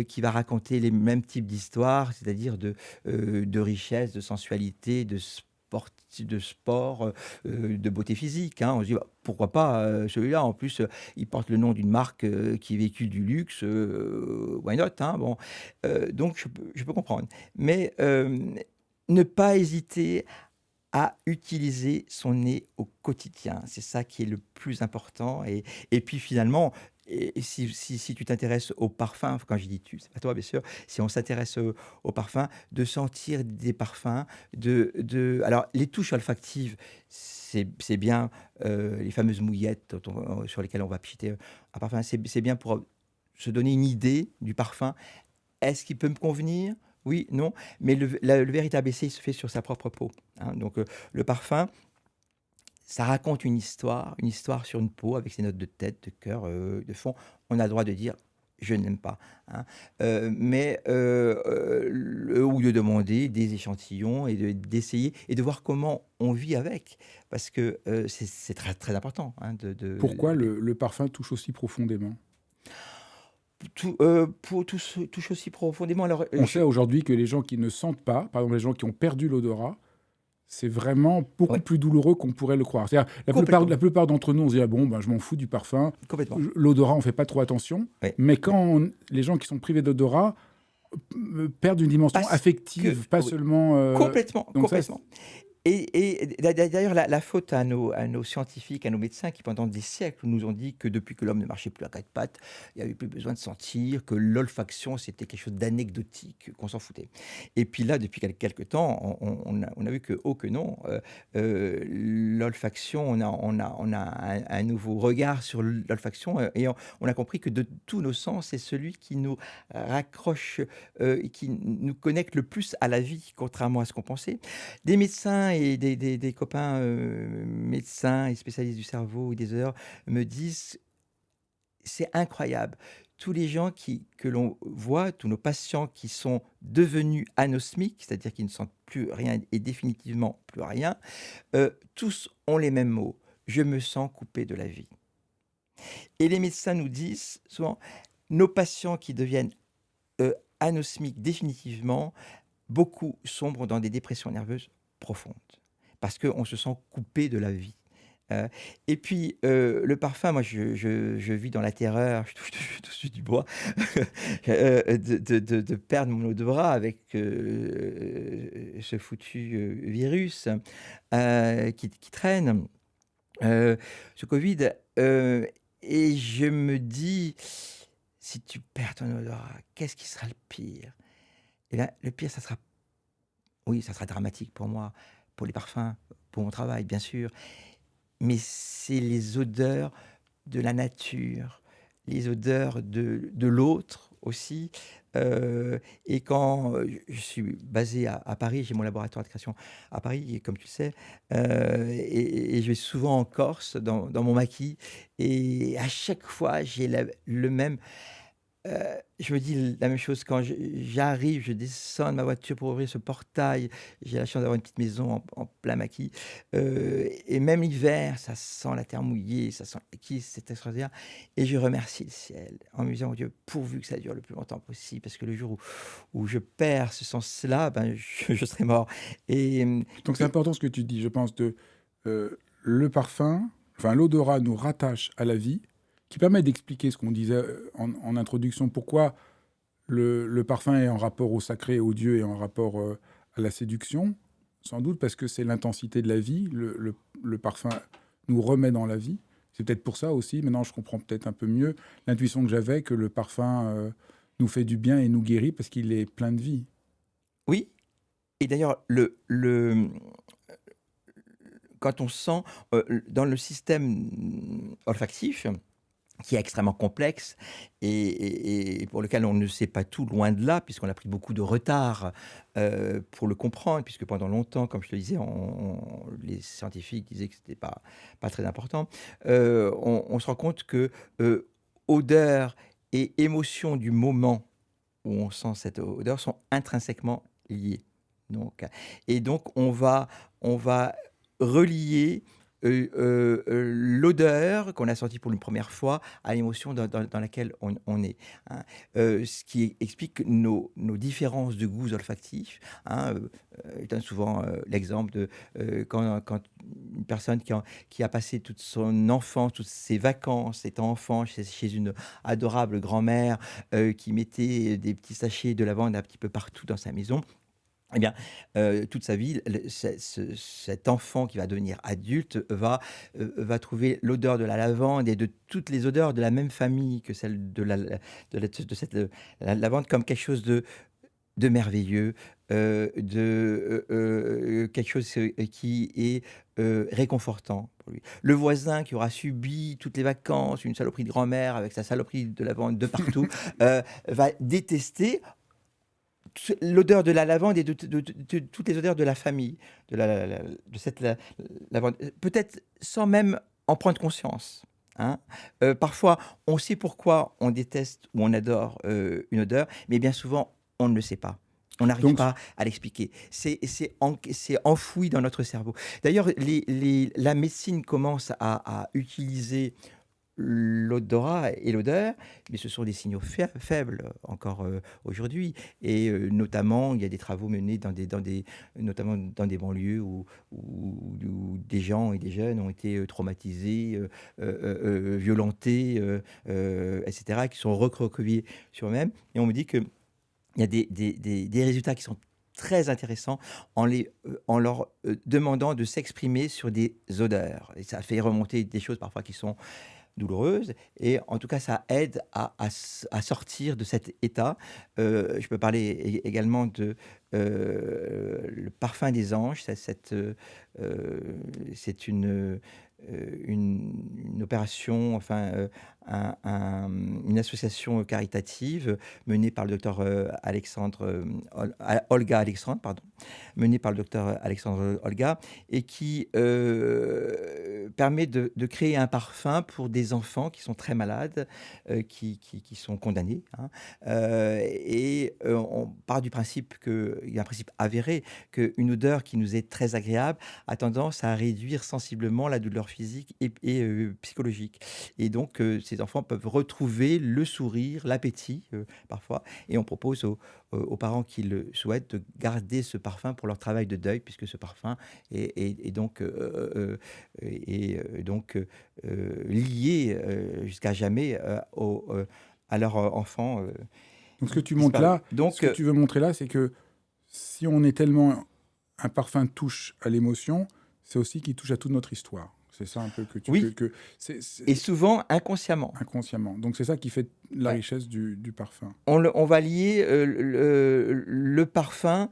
qui va raconter les mêmes types d'histoires, c'est-à-dire de richesse, de sensualité, de sport, de beauté physique, hein. On se dit, bah, pourquoi pas celui-là? En plus, il porte le nom d'une marque qui véhicule du luxe. Why not, hein, bon. Donc, je peux comprendre. Mais ne pas hésiter à utiliser son nez au quotidien. C'est ça qui est le plus important. Et puis finalement, et si tu t'intéresses au parfum, quand je dis tu, c'est pas toi bien sûr, si on s'intéresse au parfum, de sentir des parfums, alors les touches olfactives, c'est bien, les fameuses mouillettes sur lesquelles on va pchiter un parfum, c'est bien pour se donner une idée du parfum. Est-ce qu'il peut me convenir? Oui, non, mais le véritable essai, il se fait sur sa propre peau, hein. Donc, le parfum, ça raconte une histoire sur une peau avec ses notes de tête, de cœur, de fond. On a le droit de dire: «Je n'aime pas», hein, ou de demander des échantillons et d'essayer et de voir comment on vit avec. Parce que, c'est très, très important, hein, Pourquoi le parfum touche aussi profondément? touche aussi profondément. Alors, On sait aujourd'hui que les gens qui ne sentent pas, par exemple les gens qui ont perdu l'odorat, c'est vraiment beaucoup ouais, plus douloureux qu'on pourrait le croire. C'est-à-dire, complètement, la plupart d'entre nous, on se dit, ah bon, ben, je m'en fous du parfum, complètement. l'odorat, on ne fait pas trop attention. Ouais. Mais les gens qui sont privés d'odorat, perdre une dimension Parce que affective, pas oui, seulement. complètement, Donc ça, complètement. D'ailleurs, la faute à nos scientifiques, à nos médecins qui, pendant des siècles, nous ont dit que depuis que l'homme ne marchait plus à quatre pattes, il n'y avait plus besoin de sentir, que l'olfaction, c'était quelque chose d'anecdotique, qu'on s'en foutait. Et puis là, depuis quelque temps, on a vu que, oh que non, l'olfaction, on a un nouveau regard sur l'olfaction on a compris que de tous nos sens, c'est celui qui nous raccroche, et qui nous connecte le plus à la vie, contrairement à ce qu'on pensait. Des médecins et des copains, médecins et spécialistes du cerveau et des heures me disent: «C'est incroyable, tous les gens que l'on voit, tous nos patients qui sont devenus anosmiques, c'est-à-dire qui ne sentent plus rien et définitivement plus rien, tous ont les mêmes mots: "Je me sens coupé de la vie"». Et les médecins nous disent souvent: «Nos patients qui deviennent, anosmiques définitivement, beaucoup sombrent dans des dépressions nerveuses profondes, parce qu'on se sent coupé de la vie. Heu et puis, le parfum, moi je vis dans la terreur, je touche du bois, de perdre mon odorat avec, ce foutu, virus, qui traîne, ce Covid, et je me dis: «Si tu perds ton odorat, qu'est-ce qui sera le pire?» Et là, le pire, ça sera oui, ça sera dramatique pour moi, pour les parfums, pour mon travail, bien sûr, mais c'est les odeurs de la nature, les odeurs de l'autre aussi, et quand, je suis basé à Paris, j'ai mon laboratoire de création à Paris et comme tu le sais, je vais souvent en Corse dans mon maquis et à chaque fois, j'ai le même je me dis la même chose quand j'arrive, je descends de ma voiture pour ouvrir ce portail. J'ai la chance d'avoir une petite maison en plein maquis, et même l'hiver, ça sent la terre mouillée, ça sent qui c'est extraordinaire et je remercie le ciel en me disant: «Mon Dieu, pourvu que ça dure le plus longtemps possible parce que le jour où je perds ce sens-là, ben, je serai mort» et mmh Donc c'est et important ce que tu dis, je pense, le parfum, enfin l'odorat nous rattache à la vie, qui permet d'expliquer ce qu'on disait en introduction, pourquoi le parfum est en rapport au sacré, au Dieu et en rapport à la séduction, sans doute parce que c'est l'intensité de la vie, le parfum nous remet dans la vie. C'est peut-être pour ça aussi, maintenant je comprends peut-être un peu mieux l'intuition que j'avais, que le parfum nous fait du bien et nous guérit parce qu'il est plein de vie. oui et d'ailleurs quand on sent, dans le système olfactif qui est extrêmement complexe et pour lequel on ne sait pas tout, loin de là, puisqu'on a pris beaucoup de retard, pour le comprendre, puisque pendant longtemps, comme je te disais, les scientifiques disaient que c'était pas très important. On se rend compte que, odeur et émotion du moment où on sent cette odeur sont intrinsèquement liées. Donc et donc on va relier, l'odeur qu'on a sentie pour une première fois à l'émotion dans laquelle on est, hein. Ce qui explique nos différences de goûts olfactifs, hein, je donne souvent, l'exemple de, quand une personne qui a passé toute son enfance, toutes ses vacances étant enfant chez une adorable grand-mère, qui mettait des petits sachets de lavande un petit peu partout dans sa maison. Eh bien, toute sa vie, cet enfant qui va devenir adulte va trouver l'odeur de la lavande et de toutes les odeurs de la même famille que celle de cette, la lavande comme quelque chose de merveilleux, quelque chose, qui est, réconfortant pour lui. Le voisin qui aura subi toutes les vacances une saloperie de grand-mère avec sa saloperie de lavande de partout, va détester l'odeur de la lavande et de toutes les odeurs de la famille, de cette lavande. Peut-être sans même en prendre conscience, hein. Parfois, on sait pourquoi on déteste ou on adore, une odeur, mais bien souvent, on ne le sait pas. On n'arrive Donc pas à l'expliquer. C'est enfoui dans notre cerveau. D'ailleurs, la médecine commence à utiliser l'odorat et l'odeur, mais ce sont des signaux faibles encore, aujourd'hui et notamment, il y a des travaux menés notamment dans des banlieues où des gens et des jeunes ont été, traumatisés, violentés, et cetera, qui sont recroquevillés sur eux-mêmes et on me dit qu'il il y a des résultats qui sont très intéressants en leur demandant de s'exprimer sur des odeurs. Et ça fait remonter des choses parfois qui sont douloureuse et en tout cas ça aide à sortir de cet état. Je peux parler également de le parfum des anges. C'est une opération, enfin une association caritative menée par le docteur Alexandre, Olga Alexandre, pardon, menée par le docteur Alexandre Olga, et qui permet de créer un parfum pour des enfants qui sont très malades, qui sont condamnés, hein. On part du principe il y a un principe avéré qu'une odeur qui nous est très agréable a tendance à réduire sensiblement la douleur physique et psychologique. Et donc, ces enfants peuvent retrouver le sourire, l'appétit, parfois. Et on propose aux parents qui le souhaitent de garder ce parfum pour leur travail de deuil, puisque ce parfum est donc lié jusqu'à jamais à leur enfant Donc ce que tu montres disparu. là, ce Donc, que tu veux montrer là, c'est que si on est tellement un parfum touche à l'émotion, c'est aussi qu'il touche à toute notre histoire. C'est ça un peu que tu oui, c'est et souvent inconsciemment. inconsciemment. Donc c'est ça qui fait la Ouais. richesse du parfum. On va lier le parfum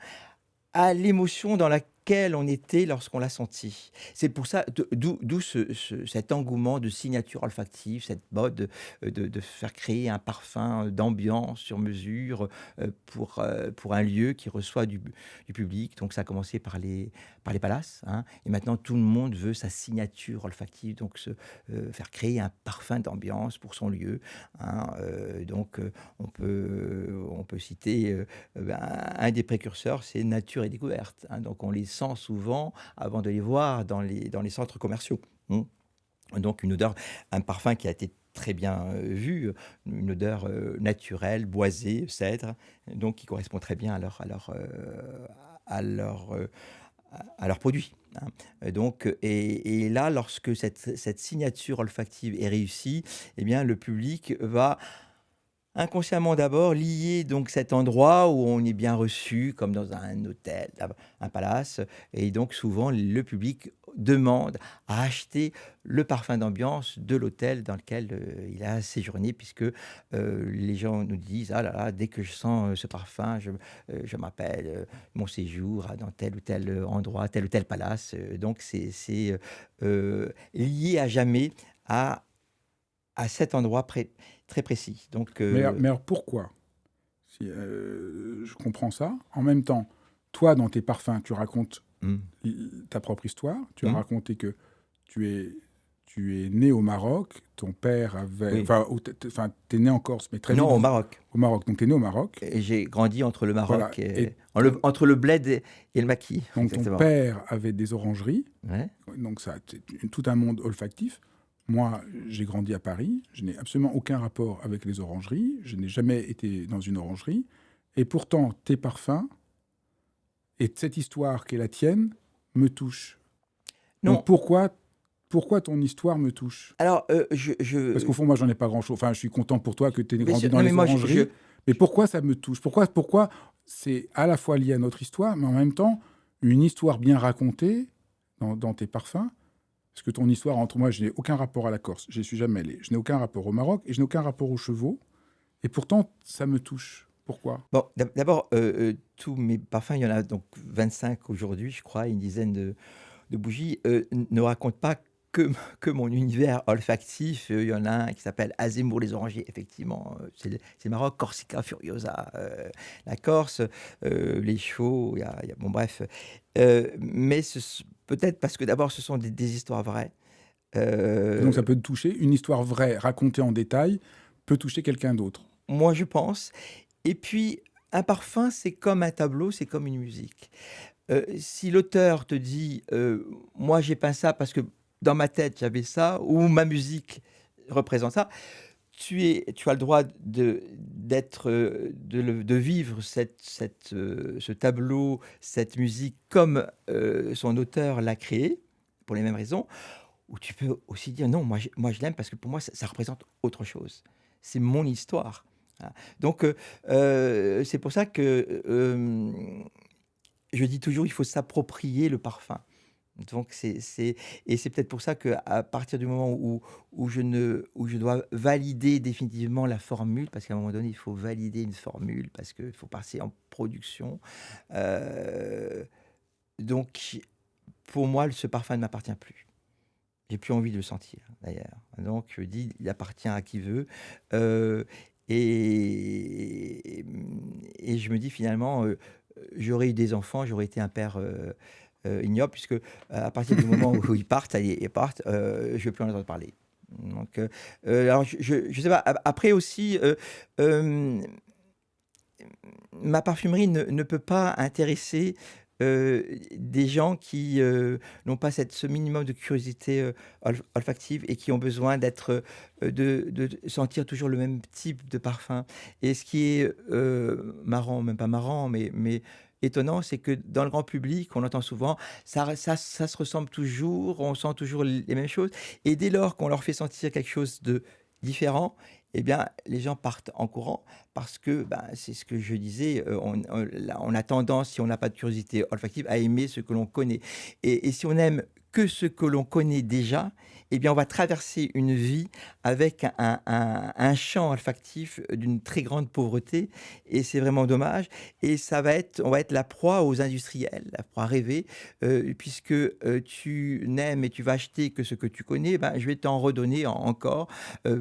à l'émotion dans laquelle on était lorsqu'on l'a senti. C'est pour ça, d'où cet engouement de signature olfactive, cette mode de faire créer un parfum d'ambiance sur mesure pour un lieu qui reçoit du public. Donc ça a commencé par les palaces, hein, et maintenant tout le monde veut sa signature olfactive, donc faire créer un parfum d'ambiance pour son lieu, hein. On peut citer un des précurseurs, c'est Nature et Découverte, hein. Donc on les sent souvent avant de les voir dans les centres commerciaux, mmh. Donc une odeur, un parfum qui a été très bien vu, une odeur naturelle, boisée, cèdre, donc qui correspond très bien à leur produit, hein. Et là, lorsque cette signature olfactive est réussie, eh bien le public va inconsciemment d'abord, lier donc cet endroit où on est bien reçu, comme dans un hôtel, un palace, et donc souvent le public demande à acheter le parfum d'ambiance de l'hôtel dans lequel il a séjourné, puisque les gens nous disent: «Ah là là, dès que je sens ce parfum, je m'appelle mon séjour dans tel ou tel endroit, tel ou tel palace». Donc lié à jamais à cet endroit très précis. Donc, Mais alors pourquoi? Si, je comprends ça. En même temps, toi, dans tes parfums, tu racontes mmh, ta propre histoire. Tu as mmh, raconté que tu es, tu es né au Maroc. Ton père avait... oui. Enfin, tu es né en Corse, mais très Non, vite au Maroc. au Maroc. Donc, tu es né au Maroc. Et j'ai grandi entre le Voilà. Maroc Et entre le bled et le maquis, donc, ton exactement. père avait des orangeries. Ouais. Donc, ça, c'est tout un monde olfactif. Moi, j'ai grandi à Paris. Je n'ai absolument aucun rapport avec les orangeries. Je n'ai jamais été dans une orangerie. Et pourtant, tes parfums et cette histoire qui est la tienne me touchent. Donc, Non, pourquoi ton histoire me touche? alors, Parce qu'au fond, moi, j'en ai pas grand-chose. Enfin, je suis content pour toi que tu aies bien grandi sûr, dans non, mais les moi, orangeries. Mais pourquoi ça me touche? Pourquoi c'est à la fois lié à notre histoire, mais en même temps, une histoire bien racontée dans tes parfums? Parce que ton histoire, entre moi, je n'ai aucun rapport à la Corse. Je n'y suis jamais allé. Je n'ai aucun rapport au Maroc et je n'ai aucun rapport aux chevaux. Et pourtant, ça me touche. Pourquoi? bon, d'abord, tous mes parfums, il y en a donc 25 aujourd'hui, je crois, une dizaine de bougies, ne racontent pas que mon univers olfactif. Il y en a un qui s'appelle Azemmour les Orangers, effectivement, c'est Maroc, Corsica Furiosa, la Corse, les chevaux, bon bref. Mais peut-être parce que d'abord ce sont des histoires vraies. Et donc, ça Heu, peut te toucher. Une histoire vraie, racontée en détail, peut toucher quelqu'un d'autre. Moi je pense. Et puis un parfum, c'est comme un tableau, c'est comme une musique. Si l'auteur te dit, «Moi j'ai peint ça parce que dans ma tête j'avais ça» ou «Ma musique représente ça», tu as le droit de vivre ce tableau, cette musique comme, son auteur l'a créé, pour les mêmes raisons. Ou tu peux aussi dire: «Non, moi je l'aime parce que pour moi ça représente autre chose. C'est mon histoire». Voilà. Donc, c'est pour ça que, je dis toujours, il faut s'approprier le parfum. Donc et c'est peut-être pour ça qu'à partir du moment où je dois valider définitivement la formule, parce qu'à un moment donné, il faut valider une formule, parce qu'il faut passer en production, heu, donc pour moi, ce parfum ne m'appartient plus. J'ai plus envie de le sentir, d'ailleurs. Donc je dis: «Il appartient à qui veut», heu et je me dis finalement, j'aurais eu des enfants, j'aurais été un père, ignoble puisque, à partir du moment où ils partent, ça y est, ils partent, je ne veux plus en entendre parler. Donc, alors je sais pas, après aussi, hem ma parfumerie ne peut pas intéresser, des gens qui, n'ont pas ce minimum de curiosité, olfactive et qui ont besoin d'être, de sentir toujours le même type de parfum. Et ce qui est, marrant, même pas marrant, mais étonnant, c'est que dans le grand public, on entend souvent: «Ça se ressemble toujours, on sent toujours les mêmes choses», et dès lors qu'on leur fait sentir quelque chose de différent, eh bien, les gens partent en courant parce que, ben, c'est ce que je disais, on a tendance, si on n'a pas de curiosité olfactive, à aimer ce que l'on connaît. Et si on aime que ce que l'on connaît déjà, eh bien, on va traverser une vie avec un champ olfactif d'une très grande pauvreté, et c'est vraiment dommage. Et on va être la proie aux industriels, la proie rêvée, puisque, tu n'aimes et tu vas acheter que ce que tu connais, ben, je vais t'en redonner encore,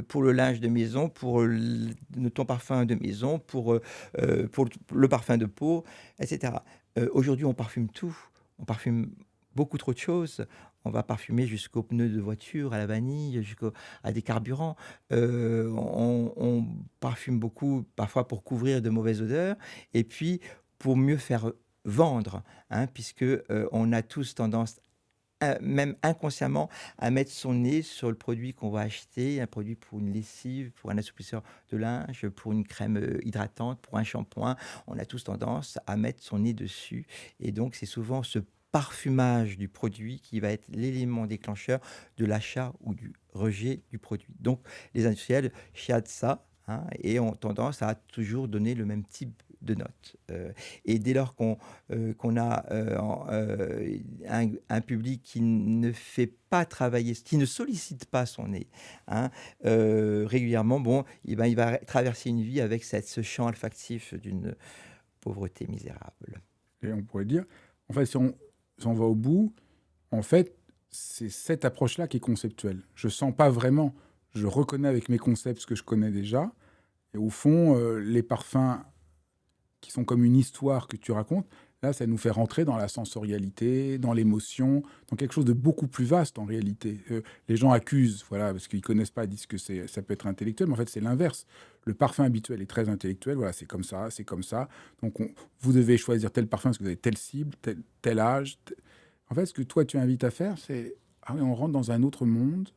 pour le linge de maison, pour ton parfum de maison, pour le parfum de peau, et cetera. Aujourd'hui, on parfume tout. On parfume beaucoup trop de choses. On va parfumer jusqu'aux pneus de voiture, à la vanille, jusqu'au à des carburants. On parfume beaucoup, parfois pour couvrir de mauvaises odeurs et puis pour mieux faire vendre, hein, puisque, on a tous tendance, même inconsciemment, à mettre son nez sur le produit qu'on va acheter, un produit pour une lessive, pour un assouplisseur de linge, pour une crème, hydratante, pour un shampoing. On a tous tendance à mettre son nez dessus, et donc c'est souvent ce parfumage du produit qui va être l'élément déclencheur de l'achat ou du rejet du produit. Donc les industriels chiadent ça, hein, et ont tendance à toujours donner le même type de notes. Et dès lors qu'on a, un public qui ne fait pas travailler, qui ne sollicite pas son nez, hein, régulièrement, bon, eh ben, il va traverser une vie avec ce champ olfactif d'une pauvreté misérable. Et on pourrait dire, en fait, si on va au bout, en fait, c'est cette approche-là qui est conceptuelle. Je sens pas vraiment, je reconnais avec mes concepts ce que je connais déjà, et au fond, les parfums qui sont comme une histoire que tu racontes, là, ça nous fait rentrer dans la sensorialité, dans l'émotion, dans quelque chose de beaucoup plus vaste en réalité. Les gens accusent, voilà, parce qu'ils connaissent pas, ils disent que ça peut être intellectuel, mais en fait, c'est l'inverse. Le parfum habituel est très intellectuel, voilà, c'est comme ça, c'est comme ça. Donc, vous devez choisir tel parfum parce que vous avez telle cible, tel âge. En fait, ce que toi, tu invites à faire, c'est, ah oui, on rentre dans un autre monde,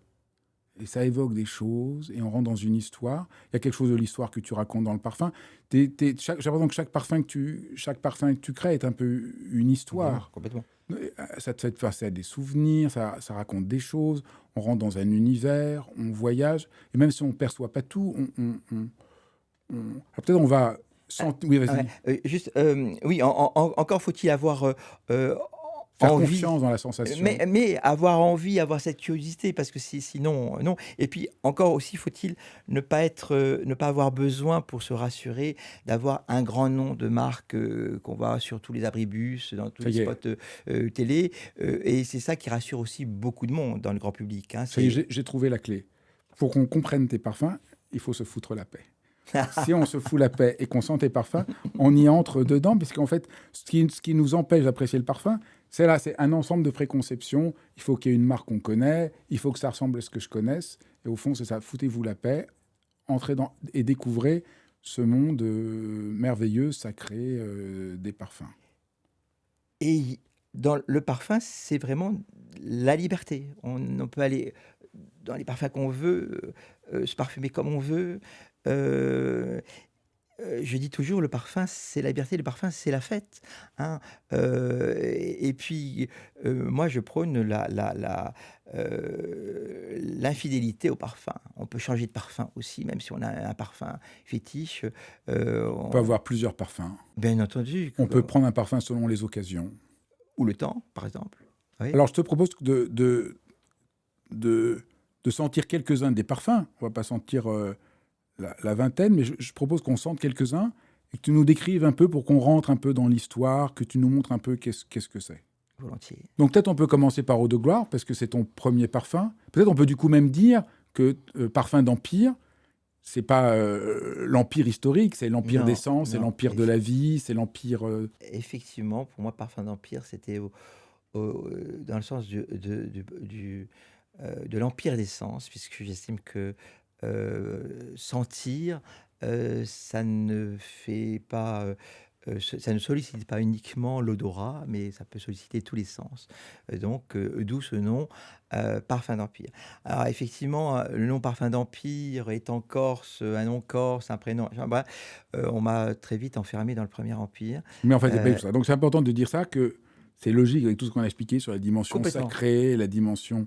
et ça évoque des choses, et on rentre dans une histoire. Il y a quelque chose de l'histoire que tu racontes dans le parfum. J'ai l'impression que chaque parfum que tu crées est un peu une Évidemment, histoire. complètement. Ça te fait passer à des souvenirs, ça raconte des choses, on rentre dans un univers, on voyage, et même si on ne perçoit pas tout, alors peut-être on va... Oui, Ouais, vas-y. juste, oui, encore faut-il avoir, Faire envie. confiance dans la sensation. Mais avoir envie, avoir cette curiosité, parce que sinon, non. Et puis encore aussi faut-il ne pas avoir besoin, pour se rassurer, d'avoir un grand nom de marque, qu'on voit sur tous les abribus, dans tous Ça les y est, spots, télé, et c'est ça qui rassure aussi beaucoup de monde dans le grand public, hein. ça y est, C'est j'ai trouvé la clé. Pour qu'on comprenne tes parfums, il faut se foutre la paix. Si on se fout la paix et qu'on sent tes parfums, on y entre dedans, puisqu'en fait, ce qui nous empêche d'apprécier le parfum, c'est un ensemble de préconceptions. Il faut qu'il y ait une marque qu'on connaît, il faut que ça ressemble à ce que je connaisse. Et au fond, c'est ça, foutez-vous la paix, entrez dans et découvrez ce monde merveilleux, sacré des parfums. Et dans le parfum, c'est vraiment la liberté. On peut aller dans les parfums qu'on veut, se parfumer comme on veut. Heu je dis toujours, le parfum, c'est la liberté, le parfum, c'est la fête, hein. Et puis, moi, je prône l'infidélité au parfum. On peut changer de parfum aussi, même si on a un parfum fétiche. On peut avoir plusieurs parfums. Bien entendu. On peut prendre un parfum selon les occasions. Ou le temps, par exemple. Oui. Alors, je te propose de sentir quelques-uns des parfums. On ne va pas sentir la vingtaine, mais je propose qu'on sente quelques-uns et que tu nous décrives un peu pour qu'on rentre un peu dans l'histoire, que tu nous montres un peu qu'est-ce que c'est. Volontiers. Donc peut-être on peut commencer par Eau de Gloire, parce que c'est ton premier parfum. Peut-être on peut du coup même dire que Parfum d'Empire, c'est pas l'empire historique, c'est l'empire des sens, c'est l'empire de la vie, c'est l'empire... Effectivement, pour moi, Parfum d'Empire, c'était dans le sens de l'empire des sens, puisque j'estime que sentir, ça ne fait pas, ça ne sollicite pas uniquement l'odorat, mais ça peut solliciter tous les sens. Donc, d'où ce nom, Parfum d'Empire. Alors effectivement, le nom Parfum d'Empire étant corse, un nom corse, un prénom, enfin bref, on m'a très vite enfermé dans le Premier Empire. Mais en fait, c'est pas du tout ça. Donc c'est important de dire ça, que c'est logique avec tout ce qu'on a expliqué sur la dimension sacrée, la dimension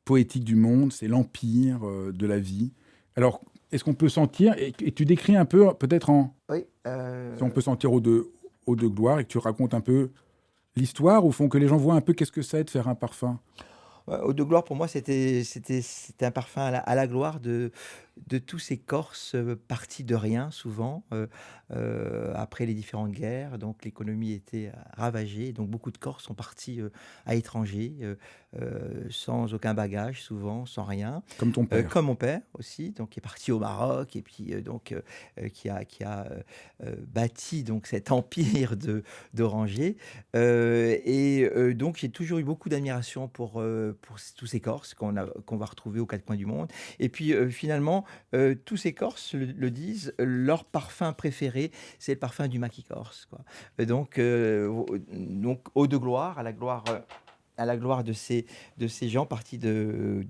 poétique du monde, c'est l'empire de la vie. Alors, est-ce qu'on peut sentir, et tu décris un peu, peut-être Oui. si on peut sentir eau de gloire, et que tu racontes un peu l'histoire, au fond, que les gens voient un peu qu'est-ce que c'est de faire un parfum. Eau de gloire, pour moi, c'était un parfum à la gloire de tous ces Corses partis de rien, souvent, après les différentes guerres. Donc, l'économie était ravagée. Donc, beaucoup de Corses sont partis à l'étranger, sans aucun bagage, souvent, sans rien. Comme ton père. Comme mon père aussi, donc, qui est parti au Maroc et puis qui a bâti donc, cet empire d'orangers. Donc, j'ai toujours eu beaucoup d'admiration pour tous ces Corses qu'on va retrouver aux quatre coins du monde. Et puis, finalement, tous ces Corses le disent, leur parfum préféré, c'est le parfum du maquis corse, quoi. Donc, eau de gloire, à la gloire de ces gens partis de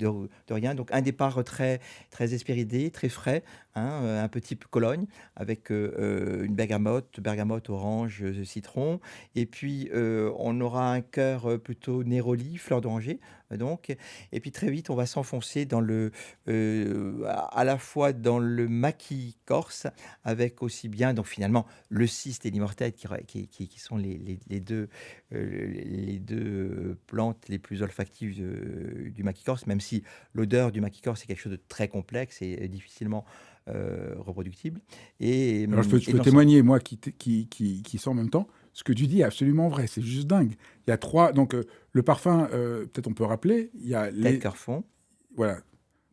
rien. Donc, un départ très, très espéridé, très frais, hein, un peu type Cologne, avec une bergamote, orange, citron. Et puis, on aura un cœur plutôt Néroli, fleur d'oranger. Donc, et puis très vite, on va s'enfoncer dans à la fois dans le maquis corse, avec aussi bien, donc finalement, le cyste et l'immortelle qui sont les deux plantes les plus olfactives du maquis corse, même si l'odeur du maquis corse est quelque chose de très complexe et difficilement reproductible. Alors je peux témoigner, moi qui sens en même temps, ce que tu dis est absolument vrai, c'est juste dingue. Il y a trois, donc le parfum, peut-être on peut rappeler, il y a les cœur fond. Voilà.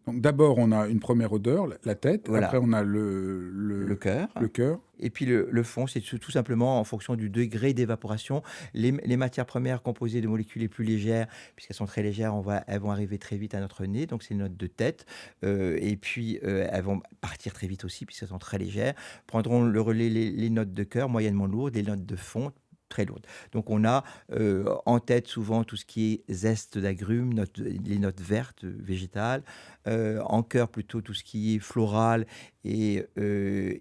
Donc d'abord on a une première odeur, la tête, voilà. Après on a le cœur. Le cœur. Et puis le fond, c'est tout simplement en fonction du degré d'évaporation. Les matières premières composées de molécules les plus légères, puisqu'elles sont très légères, elles vont arriver très vite à notre nez, donc c'est les notes de tête. Et puis elles vont partir très vite aussi, puisqu'elles sont très légères. Prendront le relais les notes de cœur, moyennement lourdes, les notes de fond, très lourdes. Donc on a en tête souvent tout ce qui est zeste d'agrumes, les notes vertes, végétales. En cœur plutôt tout ce qui est floral et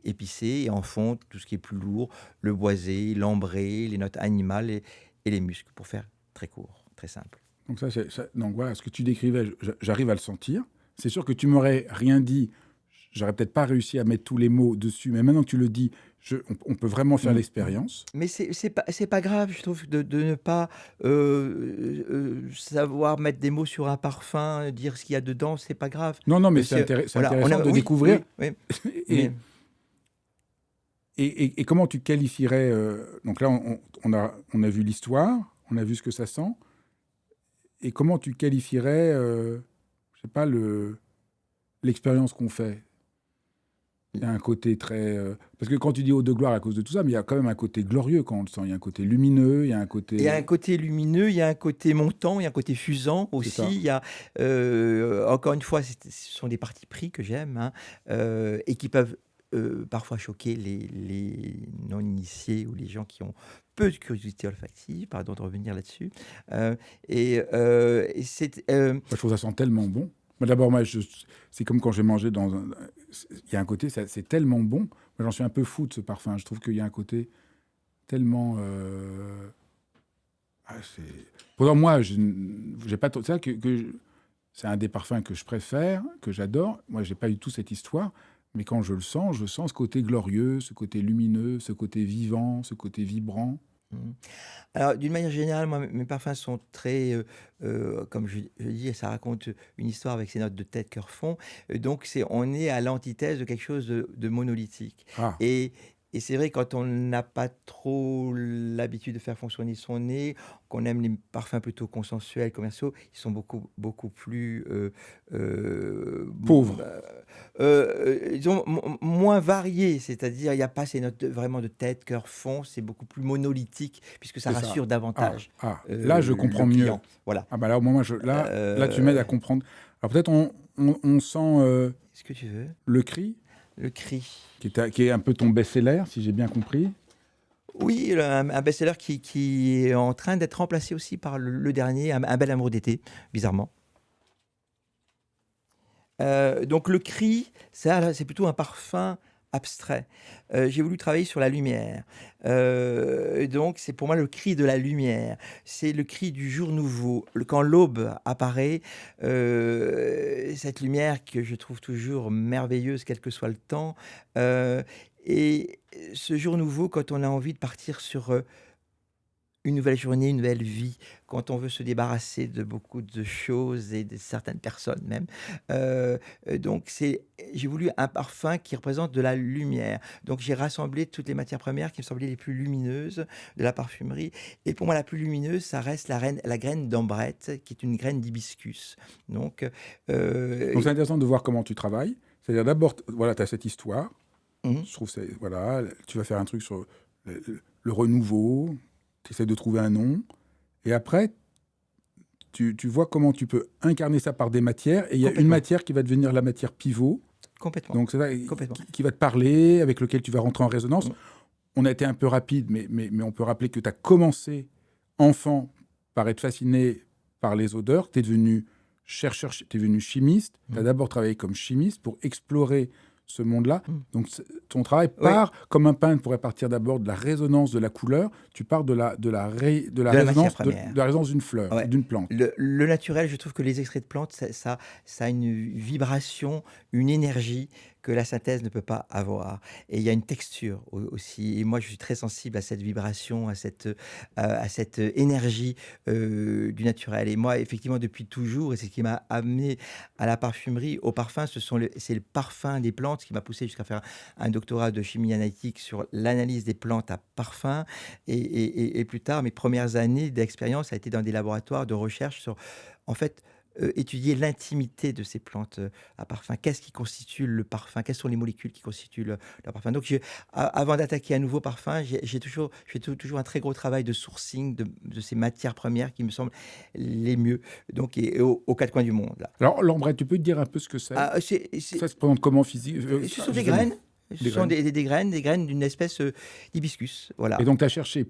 épicé. Et en fond tout ce qui est plus lourd, le boisé, l'ambré, les notes animales et les muscles, pour faire très court, très simple. Donc donc voilà, ce que tu décrivais, j'arrive à le sentir. C'est sûr que tu m'aurais rien dit, j'aurais peut-être pas réussi à mettre tous les mots dessus, mais maintenant que tu le dis, on peut vraiment faire l'expérience. Mais c'est pas grave, je trouve, de ne pas savoir mettre des mots sur un parfum, dire ce qu'il y a dedans, c'est pas grave. Non, mais c'est intéressant de découvrir. Oui. Et comment tu qualifierais donc là, on a vu l'histoire, on a vu ce que ça sent. Et comment tu qualifierais, je sais pas, l'expérience qu'on fait? Il y a un côté très... parce que quand tu dis eau de gloire à cause de tout ça, mais il y a quand même un côté glorieux quand on le sent. Il y a un côté lumineux, il y a un côté... Il y a un côté lumineux, il y a un côté montant, il y a un côté fusant aussi. Il y a, encore une fois, ce sont des partis pris que j'aime, hein, et qui peuvent parfois choquer les non-initiés ou les gens qui ont peu de curiosité olfactive, pardon de revenir là-dessus. Moi, je trouve ça sent tellement bon. D'abord, c'est comme quand j'ai mangé dans un... Il y a un côté, c'est tellement bon. Moi, j'en suis un peu fou de ce parfum. Je trouve qu'il y a un côté tellement... Pourtant, moi, j'ai pas... C'est ça que c'est un des parfums que je préfère, que j'adore. Moi, j'ai pas eu tout cette histoire, mais quand je sens ce côté glorieux, ce côté lumineux, ce côté vivant, ce côté vibrant. Mmh. Alors, d'une manière générale, moi, mes parfums sont très, comme je dis, ça raconte une histoire avec ses notes de tête, cœur, fond. Donc on est à l'antithèse de quelque chose de monolithique. Ah, Et et c'est vrai quand on n'a pas trop l'habitude de faire fonctionner son nez, qu'on aime les parfums plutôt consensuels, commerciaux, ils sont beaucoup plus, pauvre, disons moins variés. C'est-à-dire il n'y a pas ces notes vraiment de tête, cœur, fond, c'est beaucoup plus monolithique puisque ça c'est ça. rassure davantage, Là, je le comprends mieux. client. Voilà. Ah bah là, au moment, là, tu m'aides Heu, à comprendre. Alors peut-être on sent Est-ce que tu veux? le cri, Le cri. qui est un peu ton best-seller, si j'ai bien compris. Oui, un best-seller qui est en train d'être remplacé aussi par le dernier, Un bel amour d'été, bizarrement. Donc le cri, ça là, c'est plutôt un parfum abstrait. J'ai voulu travailler sur la lumière. Donc c'est pour moi le cri de la lumière. C'est le cri du jour nouveau. Quand l'aube apparaît, cette lumière que je trouve toujours merveilleuse, quel que soit le temps. Et ce jour nouveau, quand on a envie de partir sur, une nouvelle journée, une nouvelle vie, quand on veut se débarrasser de beaucoup de choses et de certaines personnes même. Donc j'ai voulu un parfum qui représente de la lumière. Donc j'ai rassemblé toutes les matières premières qui me semblaient les plus lumineuses de la parfumerie et pour moi la plus lumineuse, ça reste la graine d'ambrette qui est une graine d'hibiscus. Donc Donc c'est intéressant de voir comment tu travailles. C'est-à-dire d'abord, voilà, tu as cette histoire. mmh, Je trouve que voilà, tu vas faire un truc sur le renouveau, tu essaies de trouver un nom. Et après, tu vois comment tu peux incarner ça par des matières. Et il y a une complètement, matière qui va devenir la matière pivot. complètement, Donc c'est ça, complètement. qui va te parler, avec lequel tu vas rentrer en résonance. Mmh, On a été un peu rapide, mais on peut rappeler que tu as commencé enfant par être fasciné par les odeurs. Tu es devenu chercheur, tu es devenu chimiste. Tu as mmh, d'abord travaillé comme chimiste pour explorer ce monde-là. mmh. Donc ton travail Oui, part, comme un peintre pourrait partir d'abord de la résonance de la couleur, tu pars de la de la matière résonance première. de la résonance d'une fleur, Ouais. d'une plante. Le naturel, je trouve que les extraits de plantes, ça a une vibration, une énergie que la synthèse ne peut pas avoir et il y a une texture aussi et moi, je suis très sensible à cette vibration, à cette énergie, du naturel et moi, effectivement, depuis toujours et c'est ce qui m'a amené à la parfumerie, au parfum, c'est le parfum des plantes qui m'a poussé jusqu'à faire un doctorat de chimie analytique sur l'analyse des plantes à parfum et plus tard, mes premières années d'expérience a été dans des laboratoires de recherche sur, en fait, étudier l'intimité de ces plantes, à parfum. Qu'est-ce qui constitue le parfum? Quelles sont les molécules qui constituent le parfum? Donc avant d'attaquer un nouveau parfum, j'ai toujours je fais toujours un très gros travail de sourcing de ces matières premières qui me semblent les mieux, donc et aux 4 coins du monde, là. Alors l'ambrette, tu peux te dire un peu ce que c'est? Ah, Ça se présente comment physique, ce sont des justement, graines, ce des sont graines. des graines d'une espèce, d'hibiscus, Et voilà. donc tu as cherché,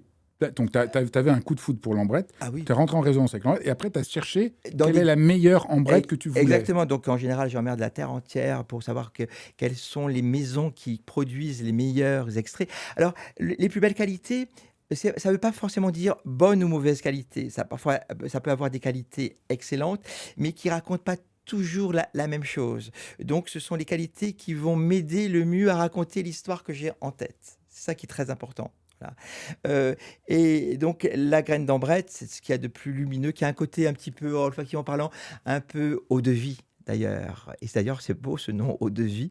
donc tu avais un coup de foudre pour l'ambrette, Ah oui. tu es rentré en résonance avec l'ambrette, et après tu as cherché Dans quelle est des la meilleure ambrette que tu voulais. Exactement, donc en général, j'emmerde la terre entière pour savoir quelles sont les maisons qui produisent les meilleurs extraits. Alors, les plus belles qualités, ça ne veut pas forcément dire bonne ou mauvaise qualité. Parfois, ça peut avoir des qualités excellentes, mais qui racontent pas toujours la même chose. Donc, ce sont les qualités qui vont m'aider le mieux à raconter l'histoire que j'ai en tête. C'est ça qui est très important. Voilà. Et donc la graine d'ambrette, c'est ce qu'il y a de plus lumineux, qui a un côté un petit peu, olfactivement parlant, un peu eau-de-vie d'ailleurs. Et d'ailleurs, c'est beau ce nom, eau-de-vie.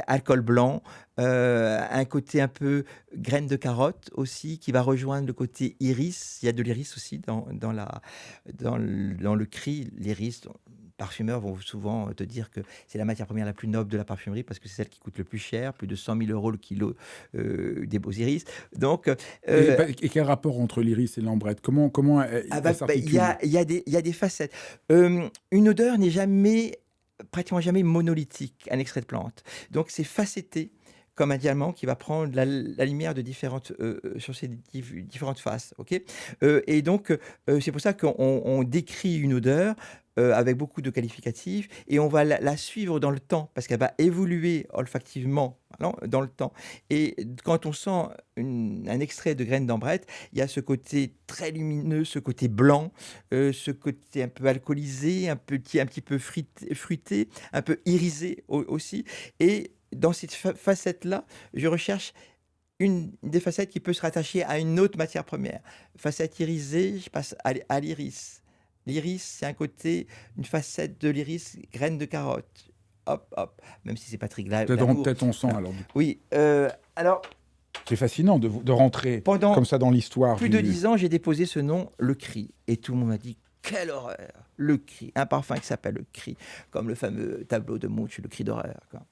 Alcool blanc, un côté un peu graine de carotte aussi, qui va rejoindre le côté iris. Il y a de l'iris aussi dans le cri. L'iris, les parfumeurs vont souvent te dire que c'est la matière première la plus noble de la parfumerie parce que c'est celle qui coûte le plus cher, plus de 100 000 € le kilo des beaux iris. Donc, Et quel rapport entre l'iris et l'ambrette? Comment elle, ah elle il y s'articule? a, il y a des, il y a des facettes. Une odeur n'est jamais, pratiquement jamais monolithique, un extrait de plante. Donc c'est facetté comme un diamant qui va prendre la lumière de sur ses différentes faces. Ok. Et donc c'est pour ça qu'on décrit une odeur avec beaucoup de qualificatifs, et on va la suivre dans le temps, parce qu'elle va évoluer olfactivement, non, dans le temps. Et quand on sent un extrait de graines d'ambrette, il y a ce côté très lumineux, ce côté blanc, ce côté un peu alcoolisé, un petit peu fruité, un peu irisé aussi. Et dans cette facette-là, je recherche une des facettes qui peut se rattacher à une autre matière première. Facette irisée, je passe à l'iris. L'iris, c'est un côté, une facette de l'iris, graine de carotte. Hop, hop, même si c'est pas très glamour. Peut-être on sent Voilà. alors du coup. Oui, alors, C'est fascinant de rentrer pendant comme ça dans l'histoire plus de 10 ans, j'ai déposé ce nom, Le Cri. Et tout le monde m'a dit, quelle horreur, Le Cri. Un parfum qui s'appelle Le Cri, comme le fameux tableau de Munch, Le Cri d'horreur, quoi.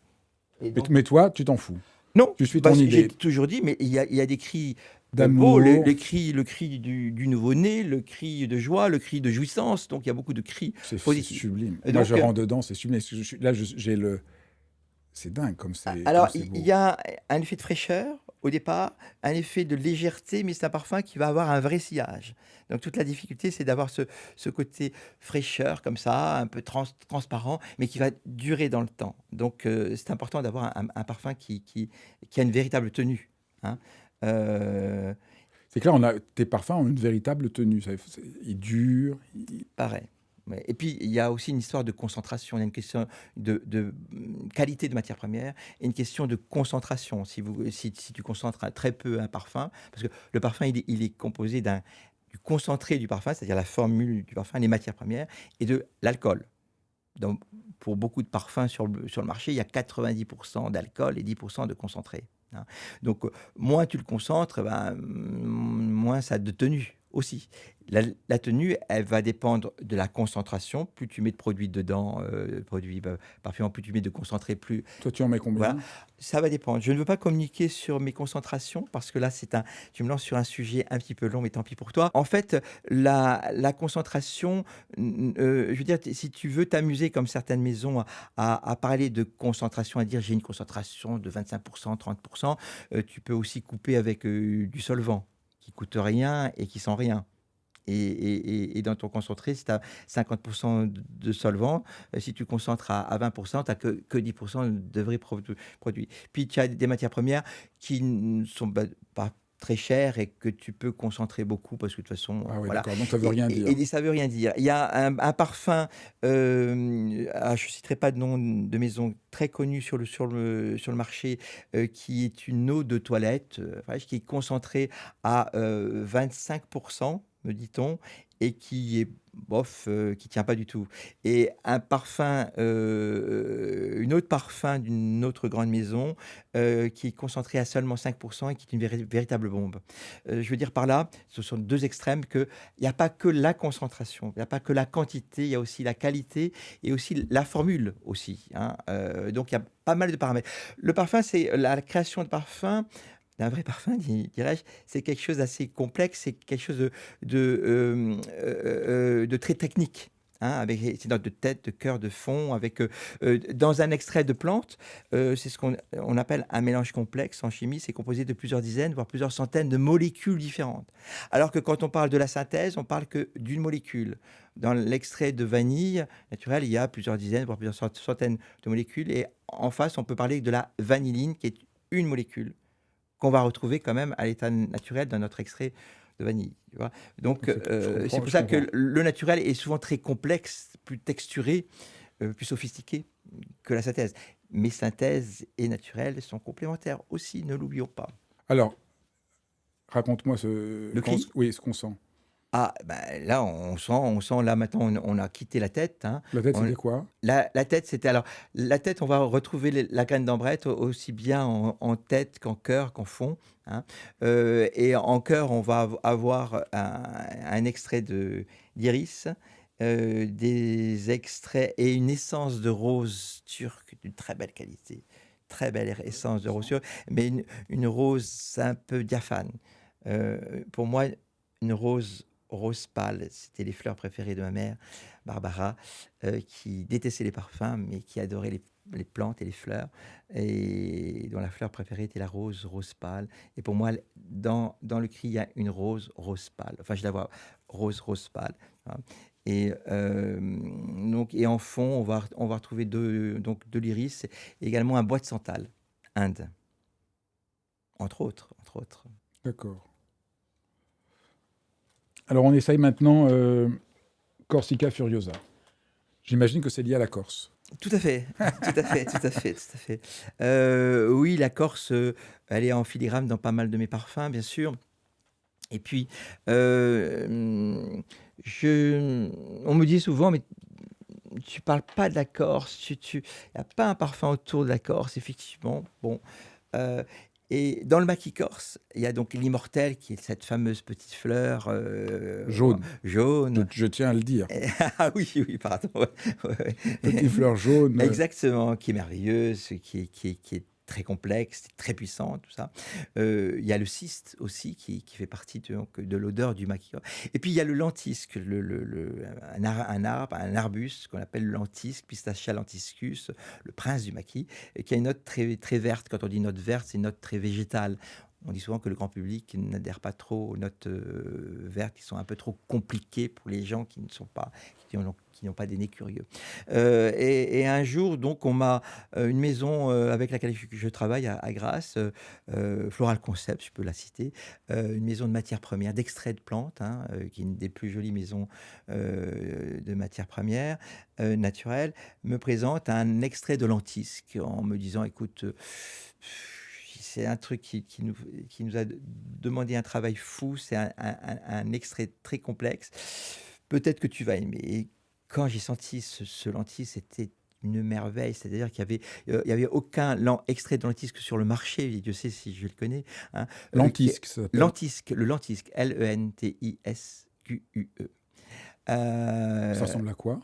Et donc, Mais toi, tu t'en fous. non, Tu suis bah, ton j'ai idée toujours dit, mais il y a des cris beaux, d'amour. le cri du nouveau-né, le cri de joie, le cri de jouissance. Donc il y a beaucoup de cris C'est positifs. sublime. Et Moi, donc, je rentre dedans, c'est sublime. Là, j'ai le. C'est dingue alors, comme c'est il beau. y a un effet de fraîcheur au départ, un effet de légèreté, mais c'est un parfum qui va avoir un vrai sillage. Donc toute la difficulté, c'est d'avoir ce côté fraîcheur comme ça, un peu transparent, mais qui va durer dans le temps. Donc c'est important d'avoir un parfum qui a une véritable tenue, hein. Euh, C'est clair, tes parfums ont une véritable tenue. Ils durent. Pareil. Ouais. Et puis, il y a aussi une histoire de concentration. Il y a une question de qualité de matière première et une question de concentration. Si tu concentres très peu un parfum, parce que le parfum, il est composé du concentré du parfum, c'est-à-dire la formule du parfum, les matières premières, et de l'alcool. Donc, pour beaucoup de parfums sur le marché, il y a 90% d'alcool et 10% de concentré, hein. Donc, moins tu le concentres, ben, moins ça a de tenue aussi. La tenue, elle va dépendre de la concentration. Plus tu mets de produits dedans, produits parfumants, plus tu mets de concentré, plus Toi, tu en mets voilà, combien? ça va dépendre. Je ne veux pas communiquer sur mes concentrations parce que là, tu me lances sur un sujet un petit peu long, mais tant pis pour toi. En fait, la concentration, je veux dire, si tu veux t'amuser comme certaines maisons à parler de concentration, à dire j'ai une concentration de 25%, 30%, tu peux aussi couper avec du solvant qui coûte rien et qui sent rien. Et dans ton concentré, si tu as 50% de solvant, si tu concentres à 20%, tu n'as que 10% de vrais produits. Puis tu as des matières premières qui ne sont pas très chères et que tu peux concentrer beaucoup parce que de toute façon, Ah oui, voilà. d'accord. Donc, ça veut rien dire. Et ça veut rien dire. Il y a un parfum, je ne citerai pas de nom de maison très connu sur le marché, qui est une eau de toilette, voilà, qui est concentrée à 25%, me dit-on, et qui est bof, qui tient pas du tout. Et un parfum, une autre parfum d'une autre grande maison, qui est concentré à seulement 5% et qui est une véritable bombe. Je veux dire par là, ce sont 2 extrêmes, qu'il y a pas que la concentration, il y a pas que la quantité, il y a aussi la qualité et aussi la formule aussi, hein. Donc il y a pas mal de paramètres. Le parfum, c'est la création de parfum, d'un vrai parfum, dirais-je, c'est quelque chose d'assez complexe, c'est quelque chose de très technique, hein, avec ses notes de tête, de cœur, de fond, avec dans un extrait de plante, c'est ce qu'on appelle un mélange complexe en chimie, c'est composé de plusieurs dizaines, voire plusieurs centaines de molécules différentes. Alors que quand on parle de la synthèse, on parle que d'une molécule. Dans l'extrait de vanille naturel, il y a plusieurs dizaines, voire plusieurs centaines de molécules, et en face, on peut parler de la vanilline, qui est une molécule qu'on va retrouver quand même à l'état naturel dans notre extrait de vanille, tu vois? Donc, c'est pour Je ça comprends. que le naturel est souvent très complexe, plus texturé, plus sophistiqué que la synthèse. Mais synthèse et naturel sont complémentaires aussi, ne l'oublions pas. Alors, raconte-moi Le cri? oui, ce qu'on sent. Ah, bah, là, on sent là maintenant, on a quitté la tête, hein. La tête, On c'était quoi? la tête, c'était alors la tête, on va retrouver la graine d'ambrette aussi bien en tête qu'en cœur, qu'en fond, hein. Et en cœur, on va avoir un extrait d'iris, des extraits et une essence de rose turque d'une très belle qualité. Très belle essence de rose turque, mais une rose un peu diaphane. Pour moi, une rose pâle, c'était les fleurs préférées de ma mère, Barbara, qui détestait les parfums, mais qui adorait les plantes et les fleurs, et dont la fleur préférée était la rose pâle. Et pour moi, dans le cri, il y a une rose pâle. Enfin, je la vois rose pâle, hein. Et en fond, on va retrouver de l'iris et également un bois de santal, Inde, entre autres, entre autres. D'accord. Alors, on essaye maintenant Corsica Furiosa. J'imagine que c'est lié à la Corse. Tout à fait, tout à fait, tout à fait, tout à fait. Oui, la Corse, elle est en filigrane dans pas mal de mes parfums, bien sûr. Et puis, je on me dit souvent: «Mais tu parles pas de la Corse, il y a pas un parfum autour de la Corse», effectivement. Bon, heu et dans le maquis corse, il y a donc l'immortelle qui est cette fameuse petite fleur, Jaune. jaune. Je tiens à le dire. Ah oui, oui, pardon, ouais, ouais, Petite ouais. fleur jaune. Exactement, qui est merveilleuse, qui est très complexe, très puissante, tout ça. Il y a le cyste aussi qui fait partie donc de l'odeur du maquis. Et puis il y a le lentisque, un arbre, un arbuste qu'on appelle le lentisque, Pistachia lentiscus, le prince du maquis, qui a une note très, très verte. Quand on dit note verte, c'est une note très végétale. On dit souvent que le grand public n'adhère pas trop aux notes vertes, qui sont un peu trop compliquées pour les gens qui ne sont pas, qui n'ont pas des nez curieux. Et un jour, donc, on m'a une maison avec laquelle je travaille à Grasse, Floral Concept, je peux la citer, une maison de matières premières, d'extrait de plantes, hein, qui est une des plus jolies maisons de matières premières naturelles, me présente un extrait de lentisque en me disant, écoute, c'est un truc qui nous a demandé un travail fou, c'est un extrait très complexe. Peut-être que tu vas aimer. Et quand j'ai senti ce lentilles, c'était une merveille. C'est-à-dire il y avait aucun extrait de lentisque sur le marché, et Dieu sait si je le connais, hein, Lentisque, ça s'appelle. le lentisque, lentisque. Ça Euh, ressemble à quoi?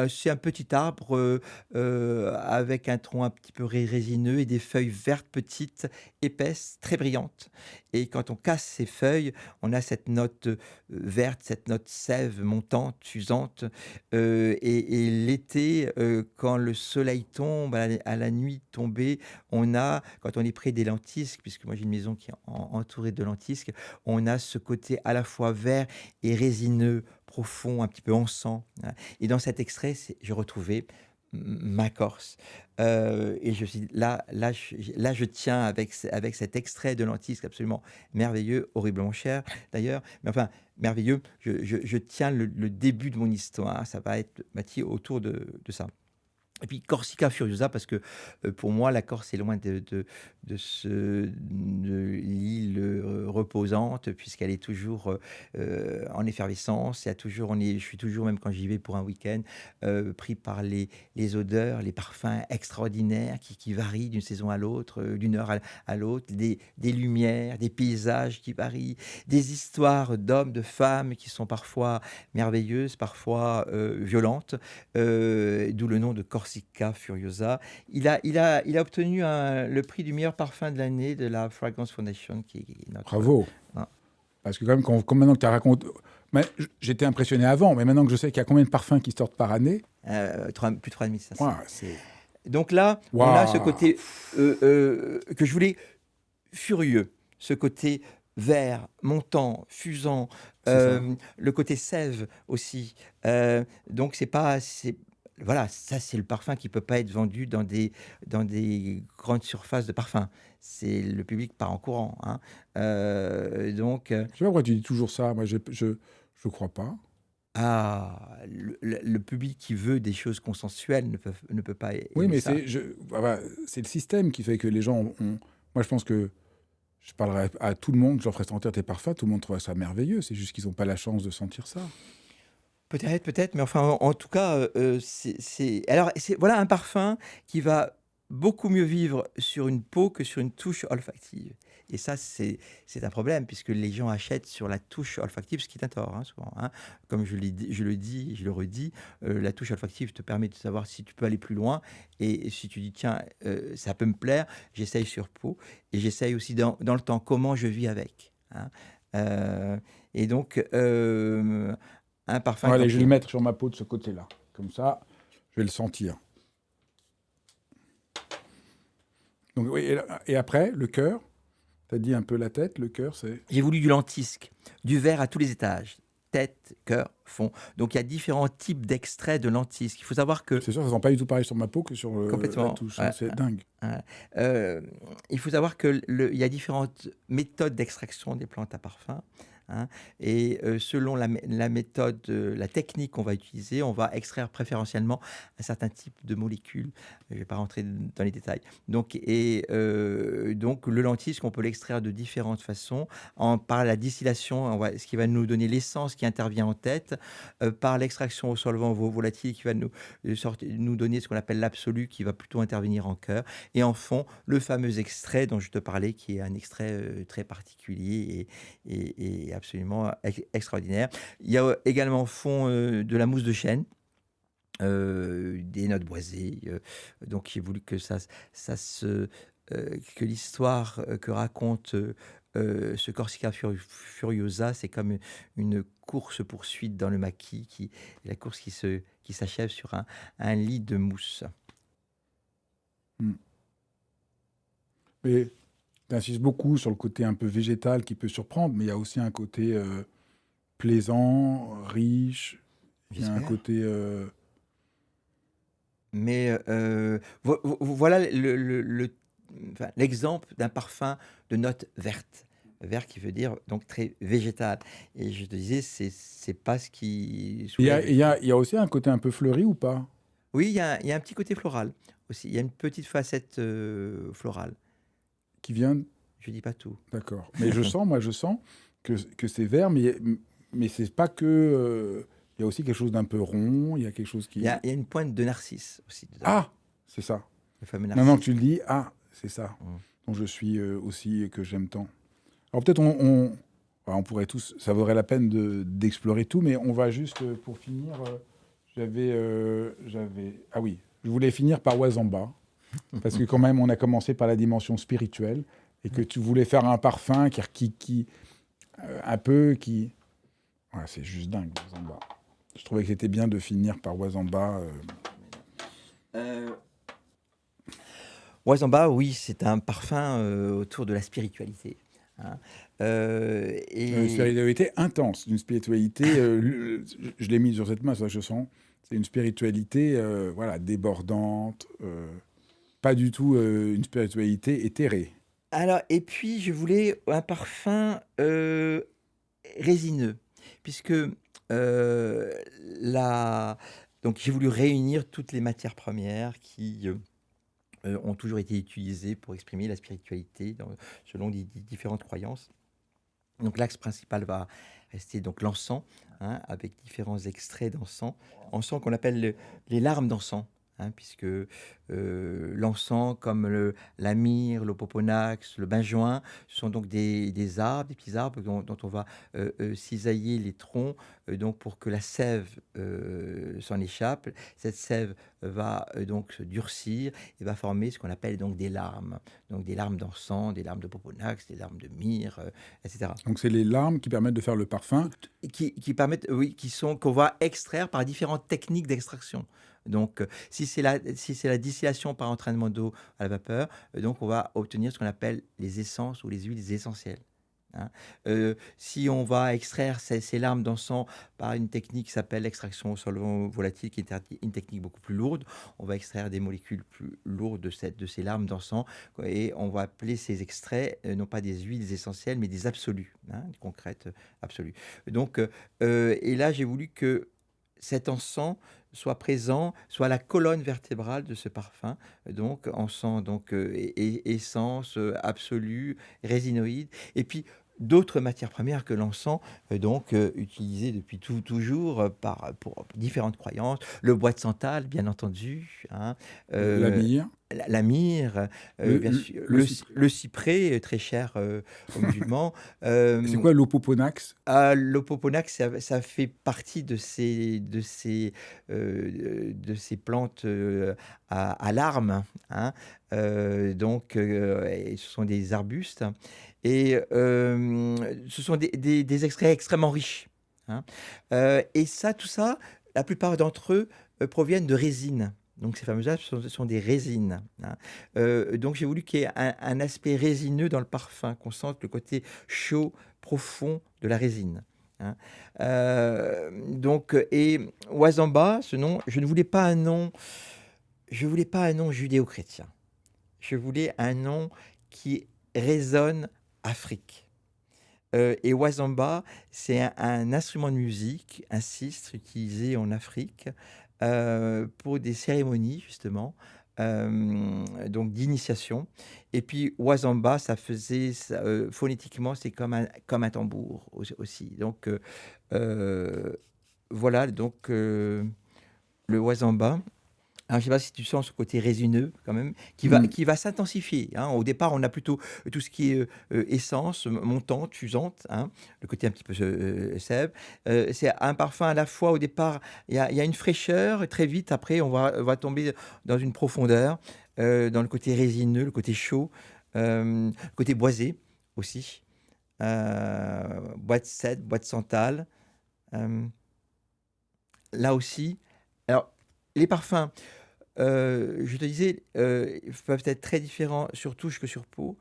c'est un petit arbre, avec un tronc un petit peu résineux et des feuilles vertes petites, épaisses, très brillantes. Et quand on casse ces feuilles, on a cette note, verte, cette note sève montante, usante. Et l'été, quand le soleil tombe, à la nuit tombée, quand on est près des lentisques, puisque moi j'ai une maison qui est entourée de lentisques, on a ce côté à la fois vert et résineux, profond, un petit peu encens, hein. Et dans cet extrait, j'ai retrouvé ma Corse. Et je me suis dit, là, je tiens avec cet extrait de lentisque absolument merveilleux, horriblement cher d'ailleurs, mais enfin, merveilleux, je tiens le début de mon histoire. Ça va être bâti autour de ça. Et puis Corsica Furiosa, parce que pour moi, la Corse est loin de l'île reposante, puisqu'elle est toujours en effervescence. Je suis toujours, même quand j'y vais pour un week-end, pris par les odeurs, les parfums extraordinaires qui varient d'une saison à l'autre, d'une heure à l'autre, des lumières, des paysages qui varient, des histoires d'hommes, de femmes qui sont parfois merveilleuses, parfois violentes, d'où le nom de Corsica Furiosa. Il a obtenu le prix du meilleur parfum de l'année de la Fragrance Foundation, qui est notre... Bravo. Ah. Parce que quand même, quand maintenant que tu as raconté... Mais j'étais impressionné avant, mais maintenant que je sais qu'il y a combien de parfums qui sortent par année... Plus de 3500. Ouah, c'est... Donc là, on a ce Waouh. côté que je voulais furieux, ce côté vert, montant, fusant, C'est ça. le côté sève aussi. Donc voilà, ça c'est le parfum qui peut pas être vendu dans des grandes surfaces de parfums. C'est le public part en courant, hein. Je sais pas pourquoi tu dis toujours ça. Moi, je crois pas. Le public qui veut des choses consensuelles ne peut pas Oui, aimer mais ça. voilà, c'est le système qui fait que les gens ont... Moi, je pense que je parlerai à tout le monde, je leur ferai sentir tes parfums, tout le monde trouve ça merveilleux. C'est juste qu'ils n'ont pas la chance de sentir ça. Peut-être, mais enfin, en tout cas, voilà un parfum qui va beaucoup mieux vivre sur une peau que sur une touche olfactive. Et ça, c'est un problème, puisque les gens achètent sur la touche olfactive, ce qui est un tort, hein, souvent, hein. Comme je le dis, je le redis, la touche olfactive te permet de savoir si tu peux aller plus loin. Et si tu dis, tiens, ça peut me plaire, j'essaye sur peau. Et j'essaye aussi dans le temps, comment je vis avec, hein. Et donc, un Bon, parfum allez, je vais qui... le mettre sur ma peau de ce côté-là. Comme ça, je vais le sentir. Donc, oui, et après, le cœur, tu as dit un peu la tête, le cœur, c'est... J'ai voulu du lentisque, du vert à tous les étages. tête, cœur, fond. Donc il y a différents types d'extraits de lentilles. Il faut savoir que C'est sûr, ça sent pas du tout pareil sur ma peau que sur la complètement, touche, hein, c'est dingue. ouais, il faut savoir que il y a différentes méthodes d'extraction des plantes à parfum. Hein, et selon la méthode, la technique qu'on va utiliser, on va extraire préférentiellement un certain type de molécules. Je ne vais pas rentrer dans les détails. Donc le lentisque, on peut l'extraire de différentes façons. Par la distillation, ce qui va nous donner l'essence qui intervient en tête, par l'extraction au solvant volatile qui va nous donner ce qu'on appelle l'absolu, qui va plutôt intervenir en cœur. Et en fond, le fameux extrait dont je te parlais, qui est un extrait très particulier et absolument extraordinaire. Il y a également au fond de la mousse de chêne, des notes boisées. Donc j'ai voulu que que l'histoire que raconte ce Corsica Furiosa, c'est comme une course-poursuite dans le maquis, la course qui s'achève sur un lit de mousse. Mm. Mais tu insistes beaucoup sur le côté un peu végétal qui peut surprendre, mais il y a aussi un côté plaisant, riche. Il y a un J'espère. côté. Mais voilà l'exemple d'un parfum de notes vertes. Vert qui veut dire donc très végétal. Et je te disais, c'est pas ce qui Il y a, soulève. il y a aussi un côté un peu fleuri ou pas? Oui, il y a un petit côté floral aussi. Il y a une petite facette florale. Qui vient. Je dis pas tout. D'accord. Mais moi, je sens que c'est vert, mais c'est pas que. Il y a aussi quelque chose d'un peu rond, il y a quelque chose qui. Il y a une pointe de narcisse aussi dedans. Ah, c'est ça. Le fameux Maintenant que narcisse. tu le dis, ah, c'est ça. Mm. Dont je suis aussi, que j'aime tant. Alors peut-être on pourrait tous, ça vaudrait la peine d'explorer tout, mais on va juste, pour finir, ah oui, je voulais finir par Wazamba, parce que quand même, on a commencé par la dimension spirituelle, et que tu voulais faire un parfum un peu, Ouais, c'est juste dingue, Wazamba. Je trouvais que c'était bien de finir par Wazamba. Wazamba, oui, c'est un parfum autour de la spiritualité. Hein. Une spiritualité intense, une spiritualité, je l'ai mis sur cette main, ça je sens, c'est une spiritualité voilà, débordante, pas du tout une spiritualité éthérée. Alors, et puis, je voulais un parfum résineux, puisque donc j'ai voulu réunir toutes les matières premières qui ont toujours été utilisées pour exprimer la spiritualité selon différentes croyances. Donc l'axe principal va rester donc l'encens, hein, avec différents extraits d'encens, encens qu'on appelle les larmes d'encens. Hein, puisque l'encens, comme la myrrhe, l'opoponax, le benjoin, ce sont donc des arbres, des petits arbres dont on va cisailler les troncs, donc pour que la sève s'en échappe. Cette sève va donc se durcir et va former ce qu'on appelle donc des larmes d'encens, des larmes de poponax, des larmes de myrrhe, etc. Donc c'est les larmes qui permettent de faire le parfum. Qui permettent, oui, qu'on va extraire par différentes techniques d'extraction. Donc, si c'est la distillation par entraînement d'eau à la vapeur, donc on va obtenir ce qu'on appelle les essences ou les huiles essentielles. Hein. Si on va extraire ces larmes d'encens par une technique qui s'appelle l'extraction au solvant volatile, qui est une technique beaucoup plus lourde, on va extraire des molécules plus lourdes de ces larmes d'encens et on va appeler ces extraits non pas des huiles essentielles, mais des absolus, hein, concrètes absolues. Donc, et là, j'ai voulu que cet encens soit présent, soit la colonne vertébrale de ce parfum. Donc, encens, donc, essence absolue, résinoïde. Et puis, d'autres matières premières que l'encens, donc utilisées depuis toujours pour différentes croyances. Le bois de santal, bien entendu. Hein, La myrrhe. la myrrhe, bien sûr, le cyprès, très cher aux musulmans. C'est quoi l'opoponax? L'opoponax, ça fait partie de ces plantes à larmes. Hein. Donc, et ce sont des arbustes. Et ce sont des extraits extrêmement riches. Hein. Et tout ça, la plupart d'entre eux proviennent de résines. Donc ces fameuses arbres sont des résines. Hein. Donc j'ai voulu qu'il y ait un aspect résineux dans le parfum, qu'on sente le côté chaud, profond de la résine. hein. Donc et Ouazamba, ce nom, je voulais pas un nom judéo-chrétien. Je voulais un nom qui résonne Afrique. Et Wazamba, c'est un instrument de musique, un sistre utilisé en Afrique pour des cérémonies justement, donc d'initiation. Et puis Wazamba, phonétiquement, c'est comme un tambour aussi. Donc voilà, donc le Wazamba. Alors, je ne sais pas si tu sens ce côté résineux quand même, Mm. qui va s'intensifier, hein. Au départ, on a plutôt tout ce qui est essence, montante, usante, hein, le côté un petit peu sève. C'est un parfum à la fois, au départ, il y a une fraîcheur, et très vite, après, on va tomber dans une profondeur, dans le côté résineux, le côté chaud, le côté boisé aussi, bois de cèdre, bois de santal. euh, Là aussi, alors, les parfums. Je te disais, ils peuvent être très différents sur touche que sur peau.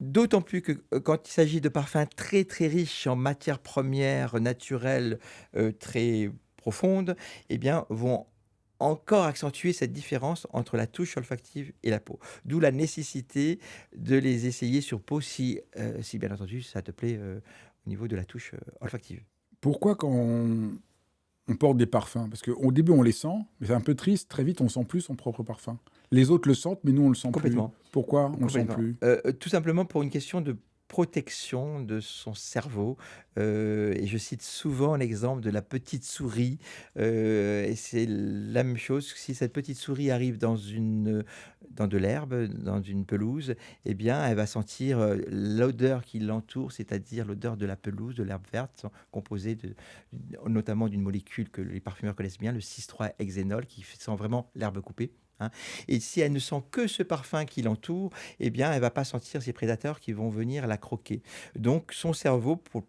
D'autant plus que quand il s'agit de parfums très très riches en matières premières naturelles très profondes, eh bien, vont encore accentuer cette différence entre la touche olfactive et la peau. D'où la nécessité de les essayer sur peau si bien entendu ça te plaît au niveau de la touche olfactive. Pourquoi quand on porte des parfums? Parce qu'au début, on les sent, mais c'est un peu triste. Très vite, on sent plus son propre parfum. Les autres le sentent, mais nous, on le sent plus. Complètement. Pourquoi on le sent Complètement. plus? Tout simplement pour une question de protection de son cerveau, et je cite souvent l'exemple de la petite souris, et c'est la même chose. Si cette petite souris arrive dans de l'herbe, dans une pelouse, eh bien, elle va sentir, l'odeur qui l'entoure, c'est-à-dire l'odeur de la pelouse, de l'herbe verte, composée notamment d'une molécule que les parfumeurs connaissent bien, le 6,3-hexénol, qui sent vraiment l'herbe coupée, hein. Et si elle ne sent que ce parfum qui l'entoure, eh bien, elle va pas sentir ces prédateurs qui vont venir la croquer. Donc, son cerveau, pour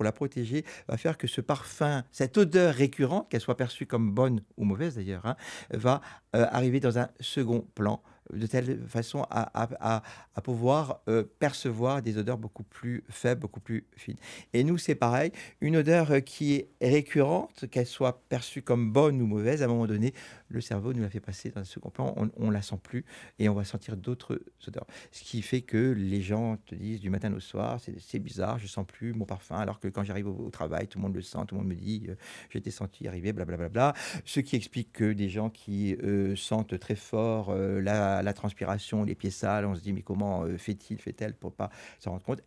la protéger, va faire que ce parfum, cette odeur récurrente, qu'elle soit perçue comme bonne ou mauvaise d'ailleurs, hein, va arriver dans un second plan, de telle façon à pouvoir percevoir des odeurs beaucoup plus faibles, beaucoup plus fines. Et nous, c'est pareil, une odeur qui est récurrente, qu'elle soit perçue comme bonne ou mauvaise, à un moment donné, le cerveau nous la fait passer dans un second plan, on la sent plus et on va sentir d'autres odeurs. Ce qui fait que les gens te disent du matin au soir, c'est bizarre, je sens plus mon parfum, alors que quand j'arrive au travail, tout le monde le sent, tout le monde me dit, je t'ai senti arriver, blablabla. Ce qui explique que des gens qui sentent très fort la transpiration, les pieds sales, on se dit mais comment fait-elle pour pas s'en rendre compte.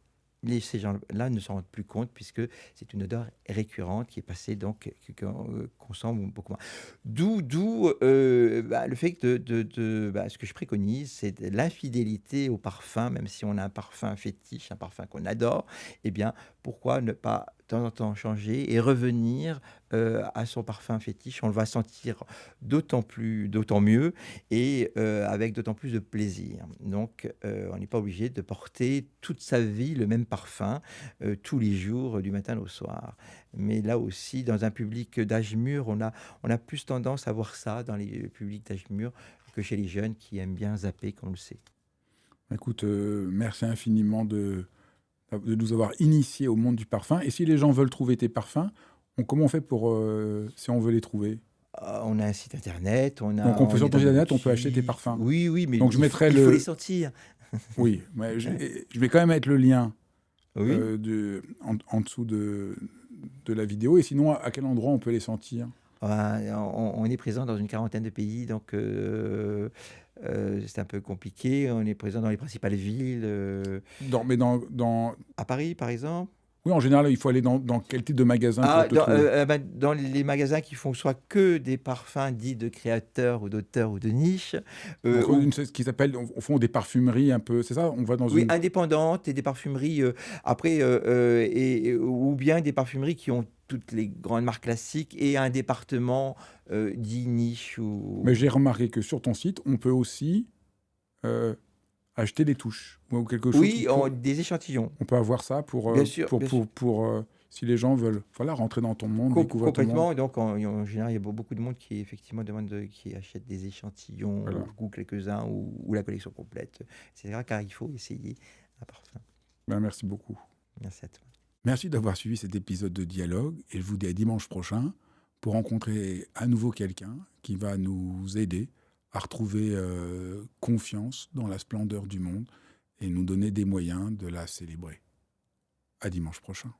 Ces gens-là ne s'en rendent plus compte puisque c'est une odeur récurrente qui est passée, donc qu'on sent beaucoup moins. D'où le fait que ce que je préconise, c'est de l'infidélité au parfum, même si on a un parfum fétiche, un parfum qu'on adore, eh bien, pourquoi ne pas de temps en temps changer et revenir à son parfum fétiche? On le va sentir d'autant mieux et avec d'autant plus de plaisir. Donc, on n'est pas obligé de porter toute sa vie le même parfum tous les jours, du matin au soir. Mais là aussi, dans un public d'âge mûr, on a plus tendance à voir ça dans les publics d'âge mûr que chez les jeunes qui aiment bien zapper, comme on le sait. Écoute, merci infiniment de nous avoir initiés au monde du parfum. Et si les gens veulent trouver tes parfums, comment on fait pour si on veut les trouver? On a un site internet, Donc on peut on sur est ton dans site des internet, on peut acheter tes boutiques. parfums. Oui, oui, mais Donc je mettrai il faut les le... sentir. Oui, mais Hein. je vais quand même mettre le lien Oui. en dessous de la vidéo. Et sinon, à quel endroit on peut les sentir? On est présent dans une quarantaine de pays, donc c'est un peu compliqué. On est présent dans les principales villes, à Paris par exemple. Oui, en général, il faut aller dans quel type de magasin pour te trouver? Dans les magasins qui font soit que des parfums dits de créateurs ou d'auteurs ou de niche, Donc, ou ce qui s'appelle, au fond, des parfumeries un peu, c'est ça? On va dans oui, une... indépendantes et des parfumeries après ou bien des parfumeries qui ont toutes les grandes marques classiques et un département dit niche Mais ou j'ai remarqué que sur ton site, on peut aussi euh, acheter des touches ou quelque chose oui, des échantillons. on peut avoir ça Bien sûr, bien sûr. si les gens veulent voilà, rentrer dans ton monde, découvrir ton monde. Complètement. Et donc, en général, il y a beaucoup de monde qui, effectivement, qui achète des échantillons, Voilà. ou quelques-uns, ou la collection complète, etc. Car il faut essayer un parfum. Ben, merci beaucoup. Merci à toi. Merci d'avoir suivi cet épisode de Dialogue et je vous dis à dimanche prochain pour rencontrer à nouveau quelqu'un qui va nous aider à retrouver confiance dans la splendeur du monde et nous donner des moyens de la célébrer. À dimanche prochain.